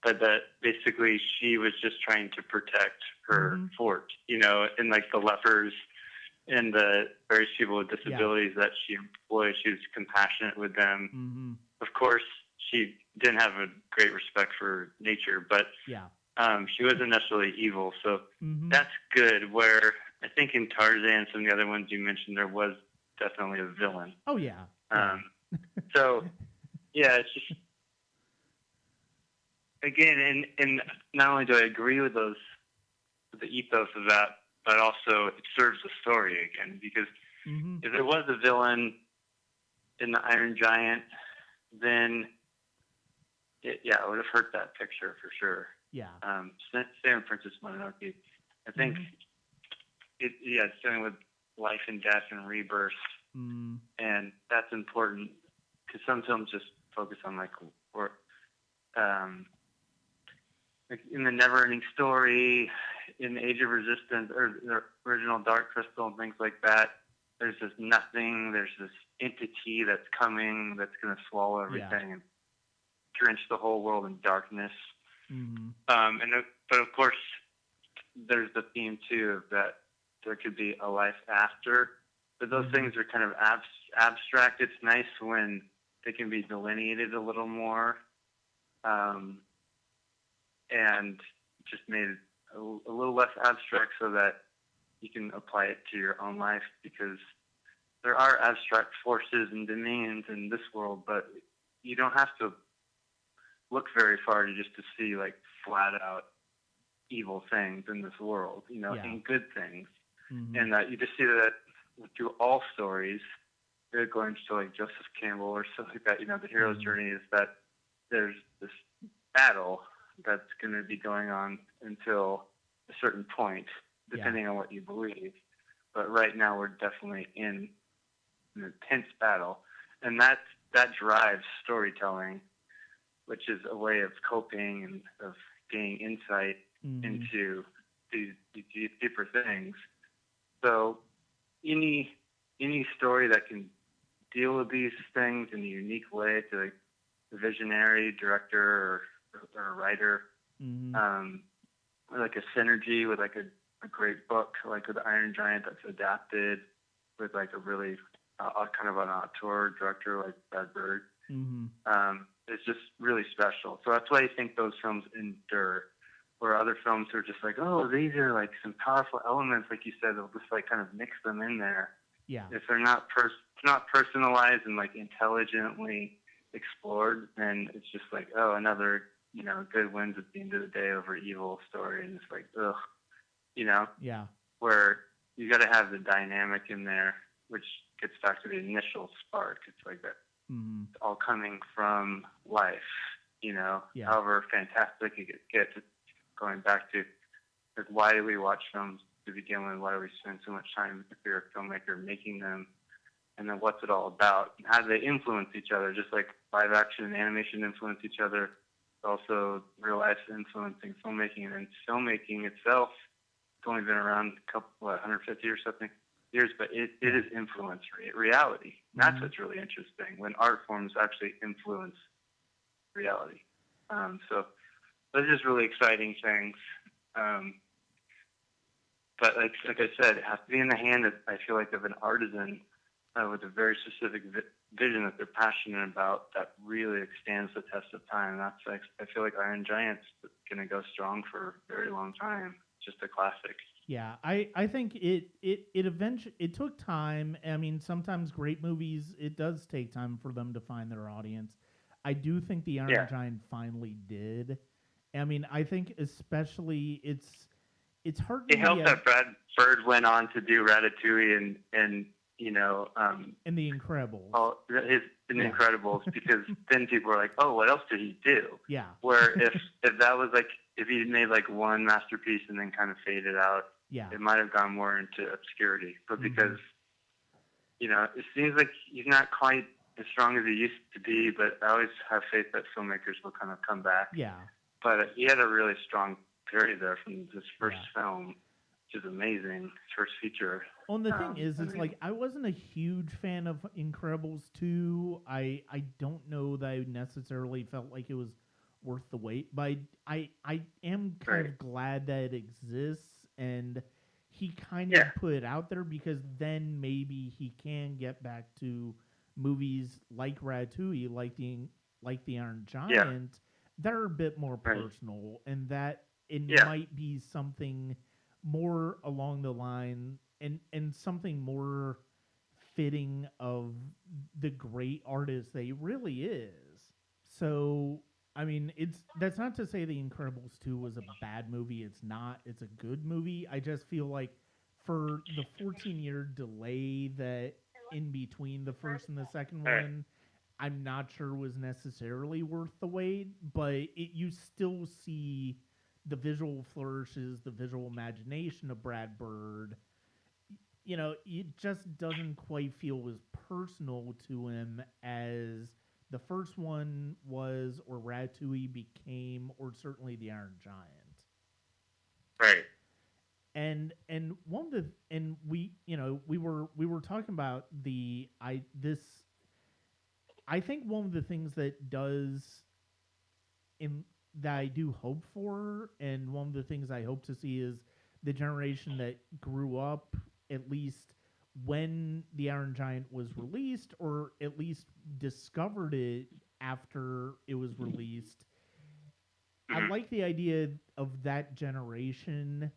but that basically she was just trying to protect her Mm-hmm. fort, and like the lepers and the various people with disabilities that she employed. She was compassionate with them. Mm-hmm. Of course, she didn't have a great respect for nature, but Yeah. she wasn't necessarily evil. So Mm-hmm. that's good. Where I think in Tarzan and some of the other ones you mentioned, there was definitely a villain. Oh yeah. So yeah, it's just, again, and not only do I agree with with the ethos of that, but also it serves the story again, because Mm-hmm. if there was a villain in the Iron Giant, then it would have hurt that picture for sure. Yeah. Same Princess Mononoke. I think Mm-hmm. it's dealing with life and death and rebirth, Mm. and that's important because some films just focus on like in the Never-Ending Story, in the Age of Resistance, or the original Dark Crystal and things like that. There's this nothing. There's this entity that's coming that's going to swallow everything and drench the whole world in darkness. Mm-hmm. But of course, there's the theme too of that there could be a life after, but those things are kind of abstract. It's nice when they can be delineated a little more, and just made a little less abstract so that you can apply it to your own life, because there are abstract forces and dominions in this world, but you don't have to look very far just to see like flat out evil things in this world, and good things. And you just see that through all stories, going to like Joseph Campbell or something like that, the hero's journey is that there's this battle that's going to be going on until a certain point, depending on what you believe. But right now we're definitely in an intense battle, and that drives storytelling, which is a way of coping and of gaining insight into these deeper things. So any story that can deal with these things in a unique way to like a visionary director or a writer, like a synergy with like a great book, like with Iron Giant that's adapted with like a really kind of an auteur director like Brad Bird. It's just really special. So that's why I think those films endure, where other films are just like, oh, these are like some powerful elements, like you said, they'll just like kind of mix them in there. Yeah. If they're not personalized and like intelligently explored, then it's just like, oh, another, good wins at the end of the day over evil story, and it's like, ugh, Yeah. Where you got to have the dynamic in there, which gets back to the initial spark. It's like that. It's all coming from life, however fantastic it gets. It's going back to, like, why do we watch films to begin with? Why do we spend so much time, if you're a filmmaker, making them? And then what's it all about? How do they influence each other? Just like live action and animation influence each other, also real life influencing filmmaking. And then filmmaking itself, it's only been around a couple, 150 or something years, but it is influence reality. And that's what's really interesting, when art forms actually influence reality. So those are just really exciting things. But like I said, it has to be in the hand, I feel like, of an artisan with a very specific vision that they're passionate about, that really stands the test of time. That's like, I feel like Iron Giant's going to go strong for a very long time. Just a classic. Yeah, I think it eventually, it took time. I mean, sometimes great movies, it does take time for them to find their audience. I do think the Iron Giant finally did. I mean, I think especially it's hard. It helped that Brad Bird went on to do Ratatouille and in The Incredibles. Oh, in The Incredibles, because then people were like, oh, what else did he do? Yeah. Where if that was like, if he made like one masterpiece and then kind of faded out, it might have gone more into obscurity. But because, it seems like he's not quite as strong as he used to be, but I always have faith that filmmakers will kind of come back. Yeah. But he had a really strong period there from this first film, which is amazing, first feature. Well, and the thing is, it's like, I wasn't a huge fan of Incredibles 2. I don't know that I necessarily felt like it was worth the wait, but I am kind of glad that it exists, and he kind of put it out there, because then maybe he can get back to movies like Ratatouille, like the Iron Giant, that are a bit more personal, and that it might be something more along the line and something more fitting of the great artist that he really is. So, I mean, that's not to say The Incredibles 2 was a bad movie. It's not. It's a good movie. I just feel like for the 14-year delay that in between the first and the second one, I'm not sure was necessarily worth the wait, but you still see the visual flourishes, the visual imagination of Brad Bird. It just doesn't quite feel as personal to him as the first one was, or Ratatouille became, or certainly the Iron Giant. Right. And one of the, and we were talking about I think one of the things that that I do hope for, and one of the things I hope to see, is the generation that grew up at least when the Iron Giant was released, or at least discovered it after it was released. I Mhm. like the idea of that generation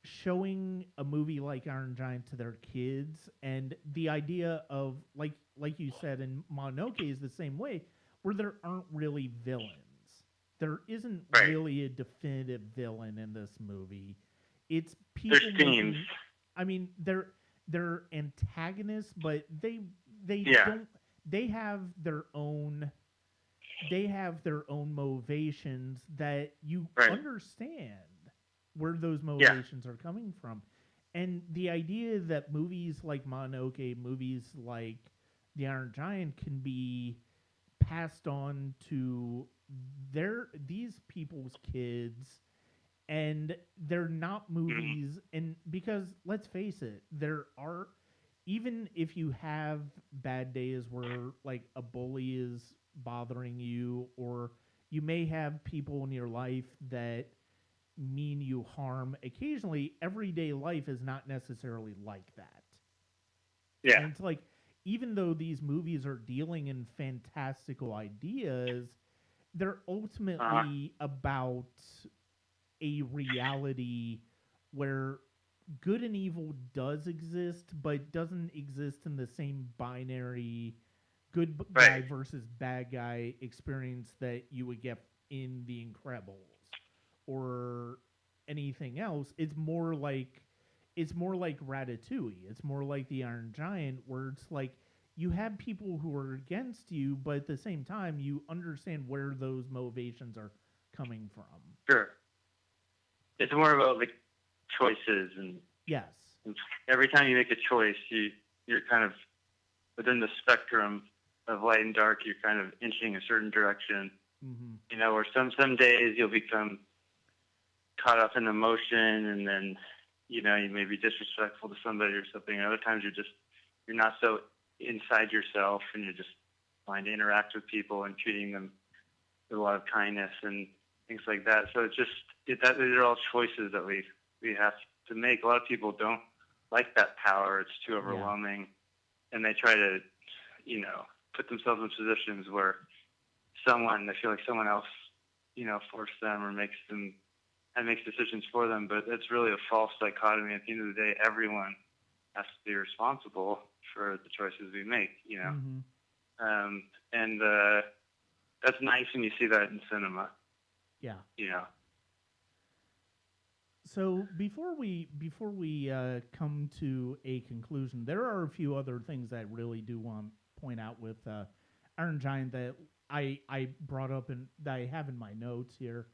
showing a movie like Iron Giant to their kids, and the idea of like you said, and Mononoke is the same way, where there aren't really villains. There isn't Right. really a definitive villain in this movie. It's There's people themes. making. I mean, they're antagonists, but they Yeah. don't. They have their own. They have their own motivations that you Right. understand where those Yeah. motivations are coming from. And the idea that movies like Mononoke, movies like The Iron Giant can be passed on to these people's kids, and they're not Mhm. movies, and because let's face it, there are, even if you have bad days where like a bully is bothering you, or you may have people in your life that mean you harm occasionally, everyday life is not necessarily like that. Yeah. And it's like, even though these movies are dealing in fantastical ideas, they're Uh-huh. ultimately about a reality where good and evil does exist, but doesn't exist in the same binary guy Right. versus bad guy experience that you would get in The Incredibles or anything else. It's more like Ratatouille. It's more like The Iron Giant, where it's like you have people who are against you, but at the same time, you understand where those motivations are coming from. Sure. It's more about like choices, Yes. and every time you make a choice, you're kind of within the spectrum of light and dark. You're kind of inching a certain direction. Mm-hmm. Or some days you'll become caught up in emotion, and then you may be disrespectful to somebody or something. And other times you're not so inside yourself, and you're just trying to interact with people and treating them with a lot of kindness and things like that. So these are all choices that we have to make. A lot of people don't like that power; it's too overwhelming, and they try to put themselves in positions where they feel like someone else forced them or makes decisions for them. But it's really a false dichotomy. At the end of the day, everyone has to be responsible for the choices we make. Mm-hmm. And that's nice when you see that in cinema. Yeah. You know. So before we come to a conclusion, there are a few other things that I really do want to point out with Iron Giant that I brought up and that I have in my notes here.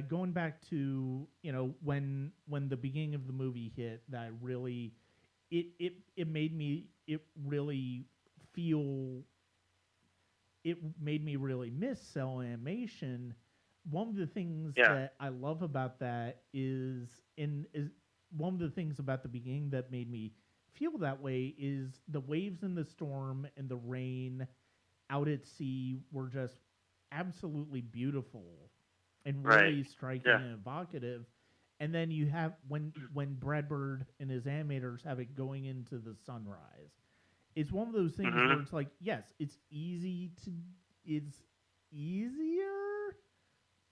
Going back to when the beginning of the movie hit, that I really it made me feel it made me really miss cell animation. One of the things Yeah. that I love about that is one of the things about the beginning that made me feel that way is the waves in the storm and the rain out at sea were just absolutely beautiful and Right. really striking Yeah. and evocative. And then you have when Brad Bird and his animators have it going into the sunrise. It's one of those things Mhm. where it's like, yes, it's easier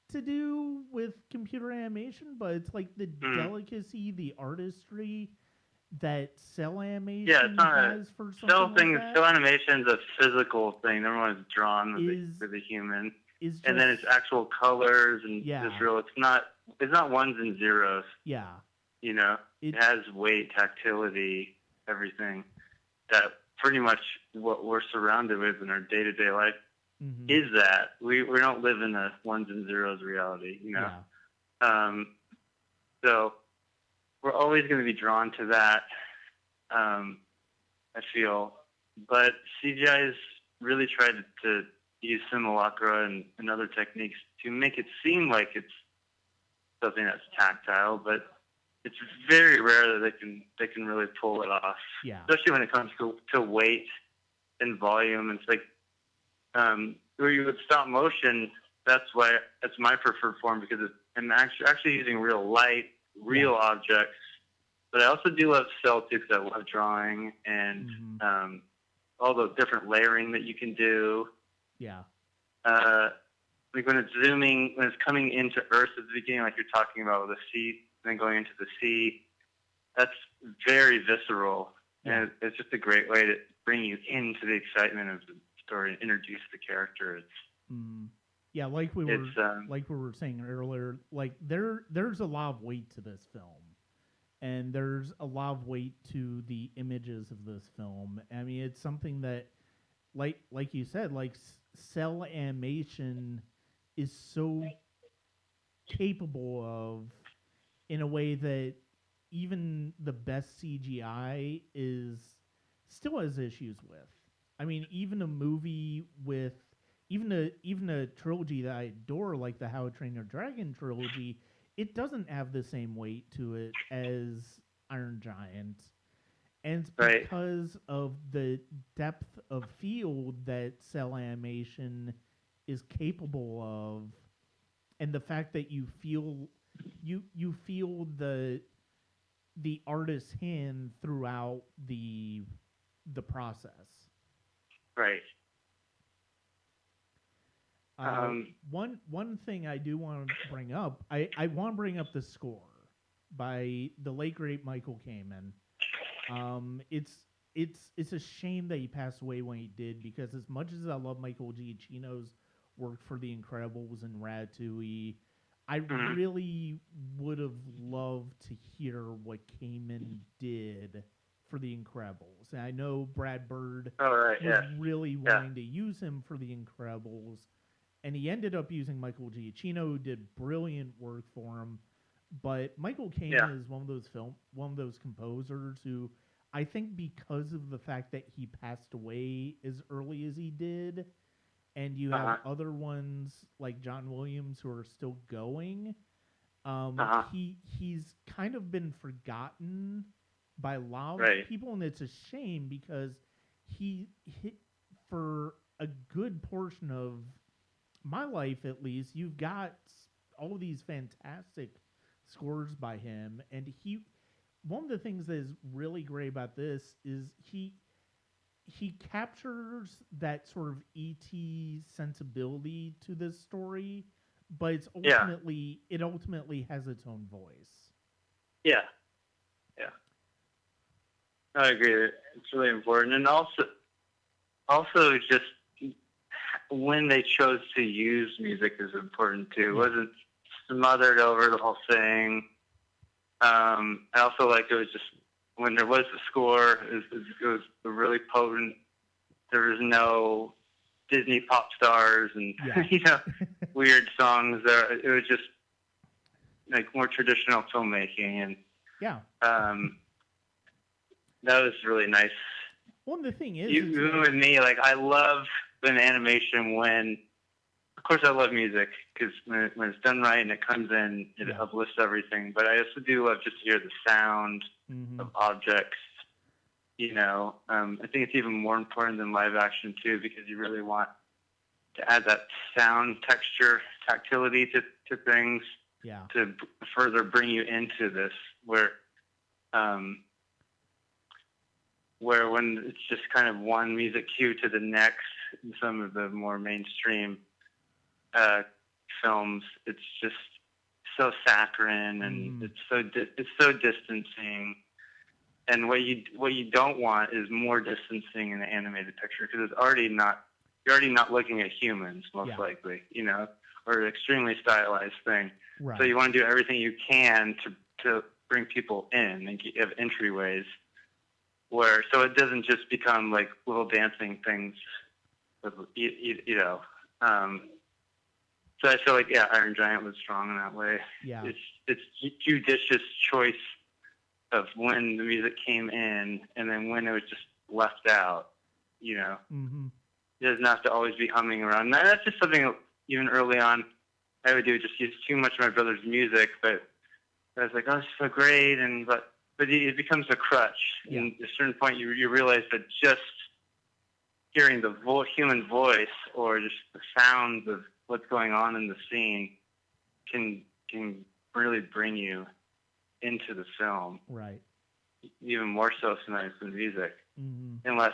to do with computer animation, but it's like the Mhm. delicacy, the artistry that cell Yeah, it's animation not has for cell something like thing. that Cell animation's a physical thing. Everyone's drawn is with a human, is just and then it's actual colors and yeah, just real. It's not ones and zeros. yeah. It has weight, tactility, everything that pretty much what we're surrounded with in our day-to-day life Mm-hmm. is that we don't live in a ones and zeros reality. Yeah. So we're always going to be drawn to that. I feel, but CGI has really tried to use simulacra and other techniques to make it seem like it's something that's tactile, but it's very rare that they can really pull it off. Yeah. Especially when it comes to weight and volume. It's like where you would stop motion. That's my preferred form, because I'm actually using real light, real objects. But I also do love cell too, because I love drawing and all the different layering that you can do. Yeah. Like when it's coming into Earth at the beginning, like you're talking about with the sea, and then going into the sea, that's very visceral. Yeah. And it's just a great way to bring you into the excitement of the story and introduce the character. Yeah, like we were saying earlier, like there's a lot of weight to this film. And there's a lot of weight to the images of this film. I mean, it's something that, like you said, like cell animation is so capable of, in a way that even the best CGI still has issues with. I mean, even a movie with even a trilogy that I adore, like the How to Train Your Dragon trilogy, it doesn't have the same weight to it as Iron Giant. And it's because of the depth of field that cell animation is capable of, and the fact that you feel the artist's hand throughout the process. Right. One thing I do want to bring up, I want to bring up the score by the late great Michael Kamen. It's a shame that he passed away when he did, because as much as I love Michael Giacchino's work for The Incredibles and Ratatouille, I really would have loved to hear what Kamen did for The Incredibles. And I know Brad Bird was really wanting to use him for The Incredibles. And he ended up using Michael Giacchino, who did brilliant work for him. But Michael Kamen is one of those composers who, I think, because of the fact that he passed away as early as he did, and you have other ones like John Williams who are still going, he's kind of been forgotten by a lot of people, and it's a shame, because he for a good portion of my life, at least, you've got all of these fantastic scores by him, and one of the things that is really great about this is he captures that sort of E.T. sensibility to this story, but it ultimately has its own voice. Yeah. I agree. It's really important, and also just when they chose to use music is important too. It wasn't smothered over the whole thing. I also like it was just when there was the score, it was really potent. There was no Disney pop stars and weird songs. It was just like more traditional filmmaking, and that was really nice. Well, the thing is, even with me, like I love an animation when, of course, I love music, because when it's done right and it comes in, it uplifts everything. But I also do love just to hear the sound of objects. I think it's even more important than live action too, because you really want to add that sound, texture, tactility to things to further bring you into this. Where when it's just kind of one music cue to the next, in some of the more mainstream films, it's just so saccharine, and it's so distancing. And what you don't want is more distancing in the animated picture, because you're already not looking at humans, most likely, or an extremely stylized thing. Right. So you want to do everything you can to bring people in and have entryways, so it doesn't just become like little dancing things, So I feel like Iron Giant was strong in that way. Yeah, it's judicious choice of when the music came in and then when it was just left out. It doesn't have to always be humming around. And that's just something even early on I would do, just use too much of my brother's music, but I was like, oh, it's so great, but it becomes a crutch. Yeah. And at a certain point, you realize that just hearing the human voice or just the sounds of what's going on in the scene can really bring you into the film, Right. even more so sometimes than music, Mm-hmm. unless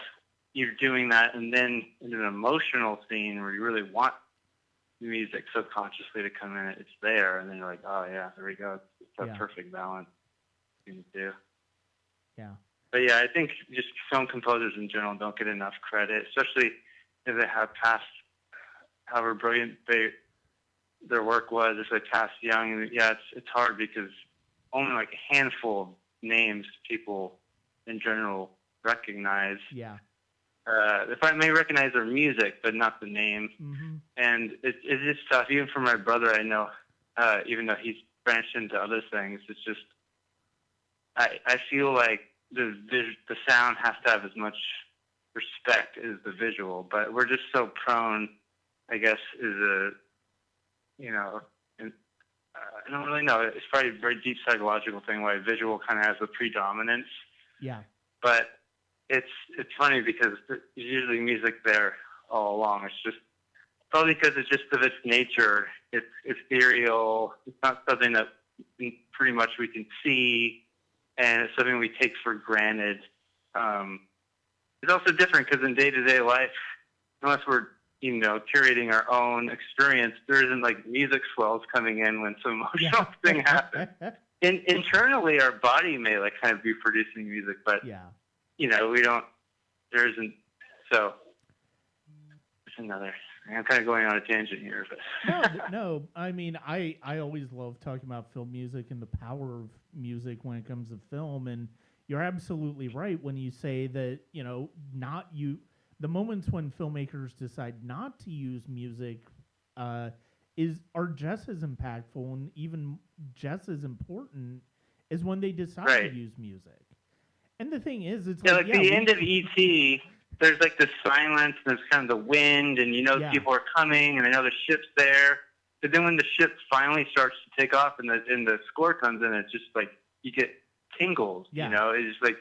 you're doing that and then in an emotional scene where you really want music subconsciously to come in, it's there, and then you're like, oh yeah, there we go. It's that perfect balance between the two. Yeah. But yeah, I think just film composers in general don't get enough credit, especially if they have past however brilliant their work was, if they passed young. Yeah, it's hard because only like a handful of names people in general recognize. Yeah. If I may recognize their music, but not the name. Mm-hmm. And it's just tough, even for my brother. I know, even though he's branched into other things, it's just I feel like the sound has to have as much respect as the visual, but we're just so prone, I guess, and I don't really know. It's probably a very deep psychological thing why visual kind of has a predominance. Yeah. But it's funny because there's usually music there all along. It's just probably because it's just of its nature. It's ethereal. It's not something that pretty much we can see, and it's something we take for granted. It's also different because in day-to-day life, unless we're curating our own experience, there isn't like music swells coming in when some emotional thing happens. Internally, our body may like kind of be producing music, but we don't. There isn't. So it's another. I'm kind of going on a tangent here, but no. I mean, I always love talking about film music and the power of music when it comes to film, and you're absolutely right when you say that the moments when filmmakers decide not to use music are just as impactful and even just as important as when they decide to use music. And the thing is, it's like the end of E.T., there's like the silence and there's kind of the wind and people are coming and I know the ship's there. But then when the ship finally starts to take off and the score comes in, it's just like you get tingles. It's just like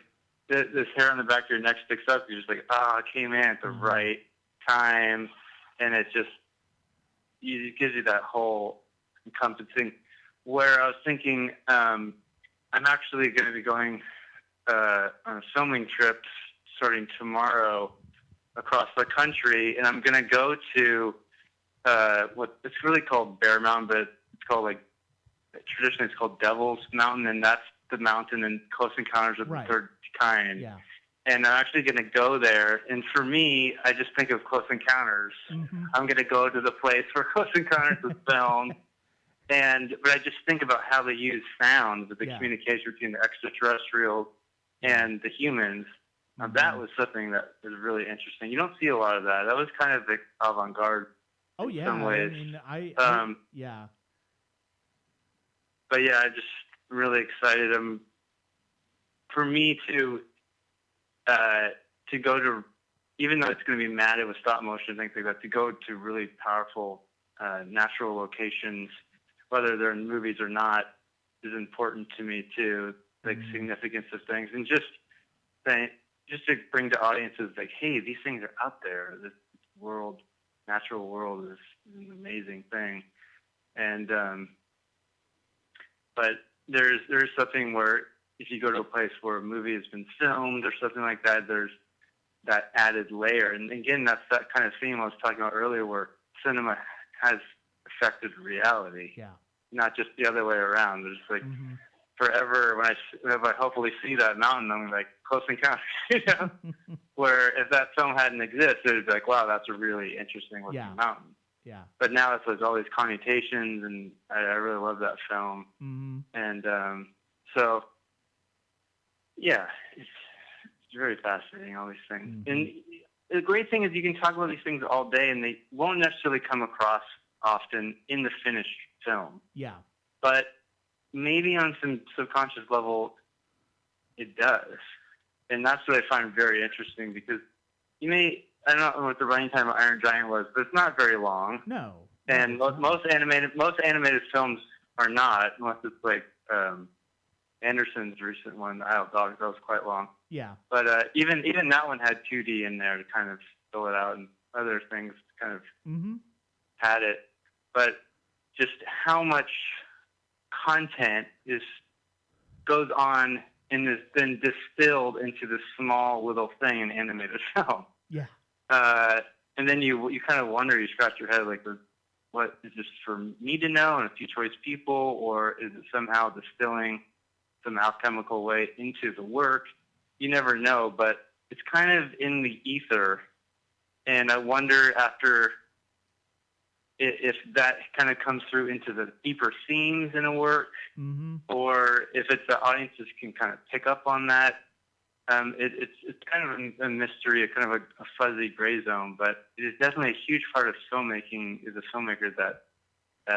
this hair on the back of your neck sticks up. You're just like, it came in at the right time, and it gives you that whole encompassing. Where I was thinking, I'm actually going to be going on a filming trip starting tomorrow across the country, and I'm going to go to what it's really called Bear Mountain, but it's called traditionally it's called Devil's Mountain, and that's the mountain in Close Encounters of the Third Kind. Yeah. And I'm actually going to go there. And for me, I just think of Close Encounters. Mm-hmm. I'm going to go to the place where Close Encounters was filmed. But I just think about how they use sound, the communication between the extraterrestrials and the humans. Mm-hmm. That was something that was really interesting. You don't see a lot of that. That was kind of avant-garde in some ways. I mean, But yeah, I'm just really excited. For me to go to, even though it's going to be matted with stop motion and things like that, to go to really powerful natural locations, whether they're in movies or not, is important to me too. Like significance of things, and just to bring to audiences like, hey, these things are out there. This natural world is an amazing thing, and but there's something where if you go to a place where a movie has been filmed or something like that, there's that added layer. And again, that's that kind of theme I was talking about earlier, where cinema has affected reality, not just the other way around. There's like forever if I hopefully see that mountain, I'm like Close Encounters, where if that film hadn't existed, it'd be like, wow, that's a really interesting looking mountain. Yeah. But now it's like all these commutations, and I really love that film. Mm-hmm. And so, yeah, it's very fascinating, all these things. Mm-hmm. And the great thing is you can talk about these things all day, and they won't necessarily come across often in the finished film. Yeah. But maybe on some subconscious level, it does. And that's what I find very interesting, because I don't know what the running time of Iron Giant was, but it's not very long. No. And most animated films are not, unless it's like Anderson's recent one, The Isle of Dogs, that was quite long. Yeah. But even that one had 2D in there to kind of fill it out, and other things kind of had it. But just how much content is goes on and is then distilled into this small little thing in animated film. Yeah. And then you kind of wonder, you scratch your head, like, what is this for me to know and a few choice people, or is it somehow distilling some alchemical way into the work? You never know, but it's kind of in the ether. And I wonder after if that kind of comes through into the deeper themes in a work, or if it's the audiences can kind of pick up on that. It's kind of a mystery, a kind of a fuzzy gray zone, but it is definitely a huge part of filmmaking as a filmmaker that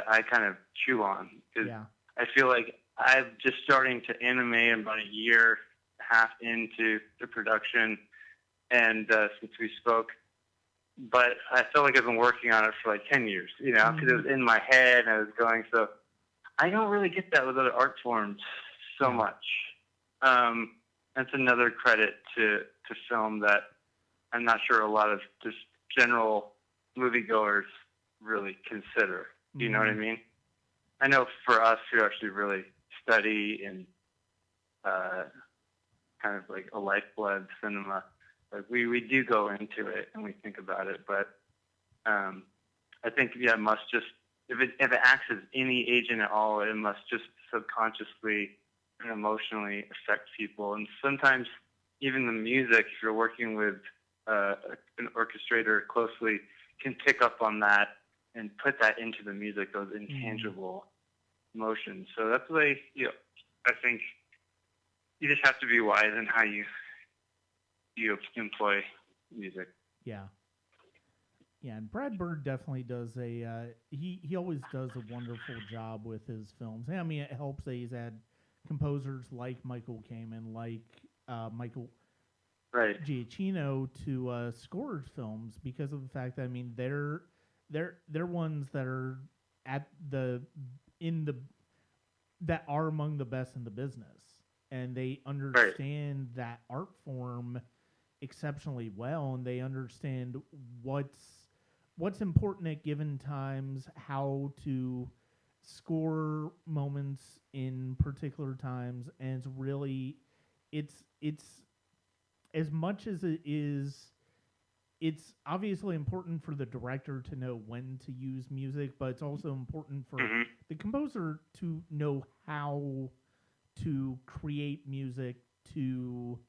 I kind of chew on, because I feel like I'm just starting to animate about a year and a half into the production, and since we spoke, but I feel like I've been working on it for like 10 years, because it was in my head and I was going, so I don't really get that with other art forms so much. That's another credit to film that I'm not sure a lot of just general moviegoers really consider. Do you know what I mean? I know for us who actually really study and kind of like a lifeblood cinema, like we do go into it and we think about it, but I think it must just, if it acts as any agent at all, it must just subconsciously and emotionally affect people. And sometimes even the music, if you're working with an orchestrator closely, can pick up on that and put that into the music, those intangible emotions. So that's the way, I think you just have to be wise in how you employ music. Yeah. Yeah, and Brad Bird definitely does he always does a wonderful job with his films. I mean, it helps that he's had composers like Michael Kamen, like Michael Giacchino to score his films, because of the fact that, I mean, they're ones that are that are among the best in the business, and they understand that art form exceptionally well, and they understand what's important at given times, how to score moments in particular times, and it's as much as it is, it's obviously important for the director to know when to use music, but it's also important for the composer to know how to create music to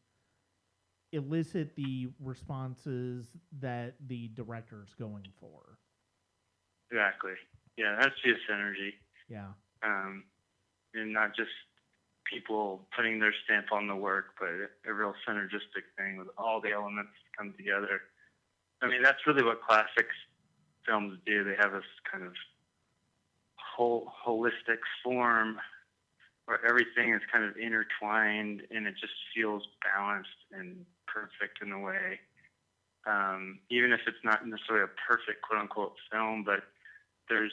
elicit the responses that the director's going for. Exactly. Yeah, that's just energy. Yeah. And not just people putting their stamp on the work, but a real synergistic thing with all the elements come together. I mean, that's really what classic films do. They have this kind of holistic form where everything is kind of intertwined and it just feels balanced and perfect in a way. Even if it's not necessarily a perfect quote unquote film, but there's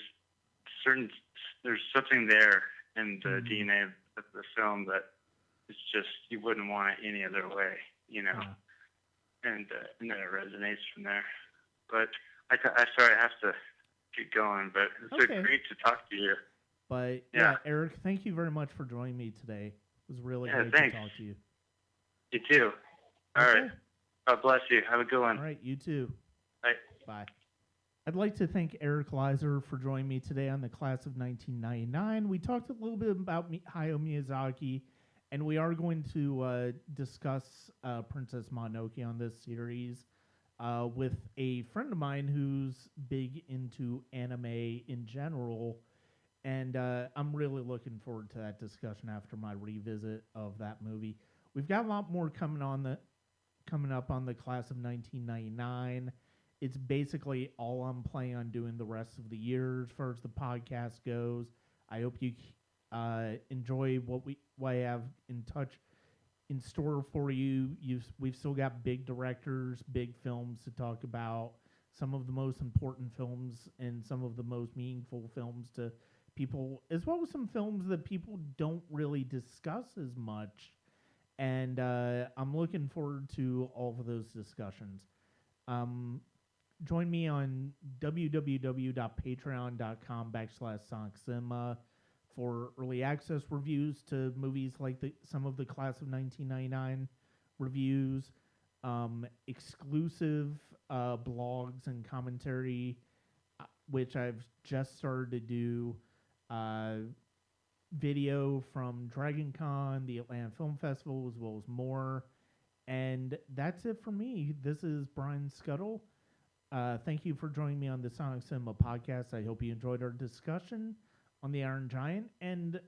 something there in the DNA of the film that it's just, you wouldn't want it any other way, Yeah. And then it resonates from there. But I sorry, I have to keep going, but it's great to talk to you. But yeah, Eric, thank you very much for joining me today. It was really great to talk to you. You too. All right. God bless you. Have a good one. All right, you too. Bye. Bye. I'd like to thank Eric Leiser for joining me today on the class of 1999. We talked a little bit about Hayao Miyazaki, and we are going to discuss Princess Mononoke on this series with a friend of mine who's big into anime in general, and I'm really looking forward to that discussion after my revisit of that movie. We've got a lot more coming up on the class of 1999. It's basically all I'm planning on doing the rest of the year as far as the podcast goes. I hope you enjoy what I have in store for you. We've still got big directors, big films to talk about, some of the most important films and some of the most meaningful films to people, as well as some films that people don't really discuss as much. And I'm looking forward to all of those discussions. Join me on www.patreon.com/SonicCinema. for early access reviews to movies like some of the class of 1999 reviews, exclusive blogs and commentary, which I've just started to do. Video from Dragon Con, the Atlanta Film Festival, as well as more. And that's it for me. This is Brian Scuttle. Thank you for joining me on the Sonic Cinema podcast. I hope you enjoyed our discussion on the Iron Giant and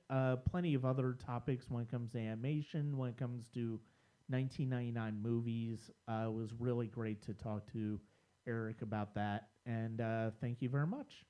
plenty of other topics when it comes to animation, when it comes to 1999 movies. It was really great to talk to Eric about that. And thank you very much.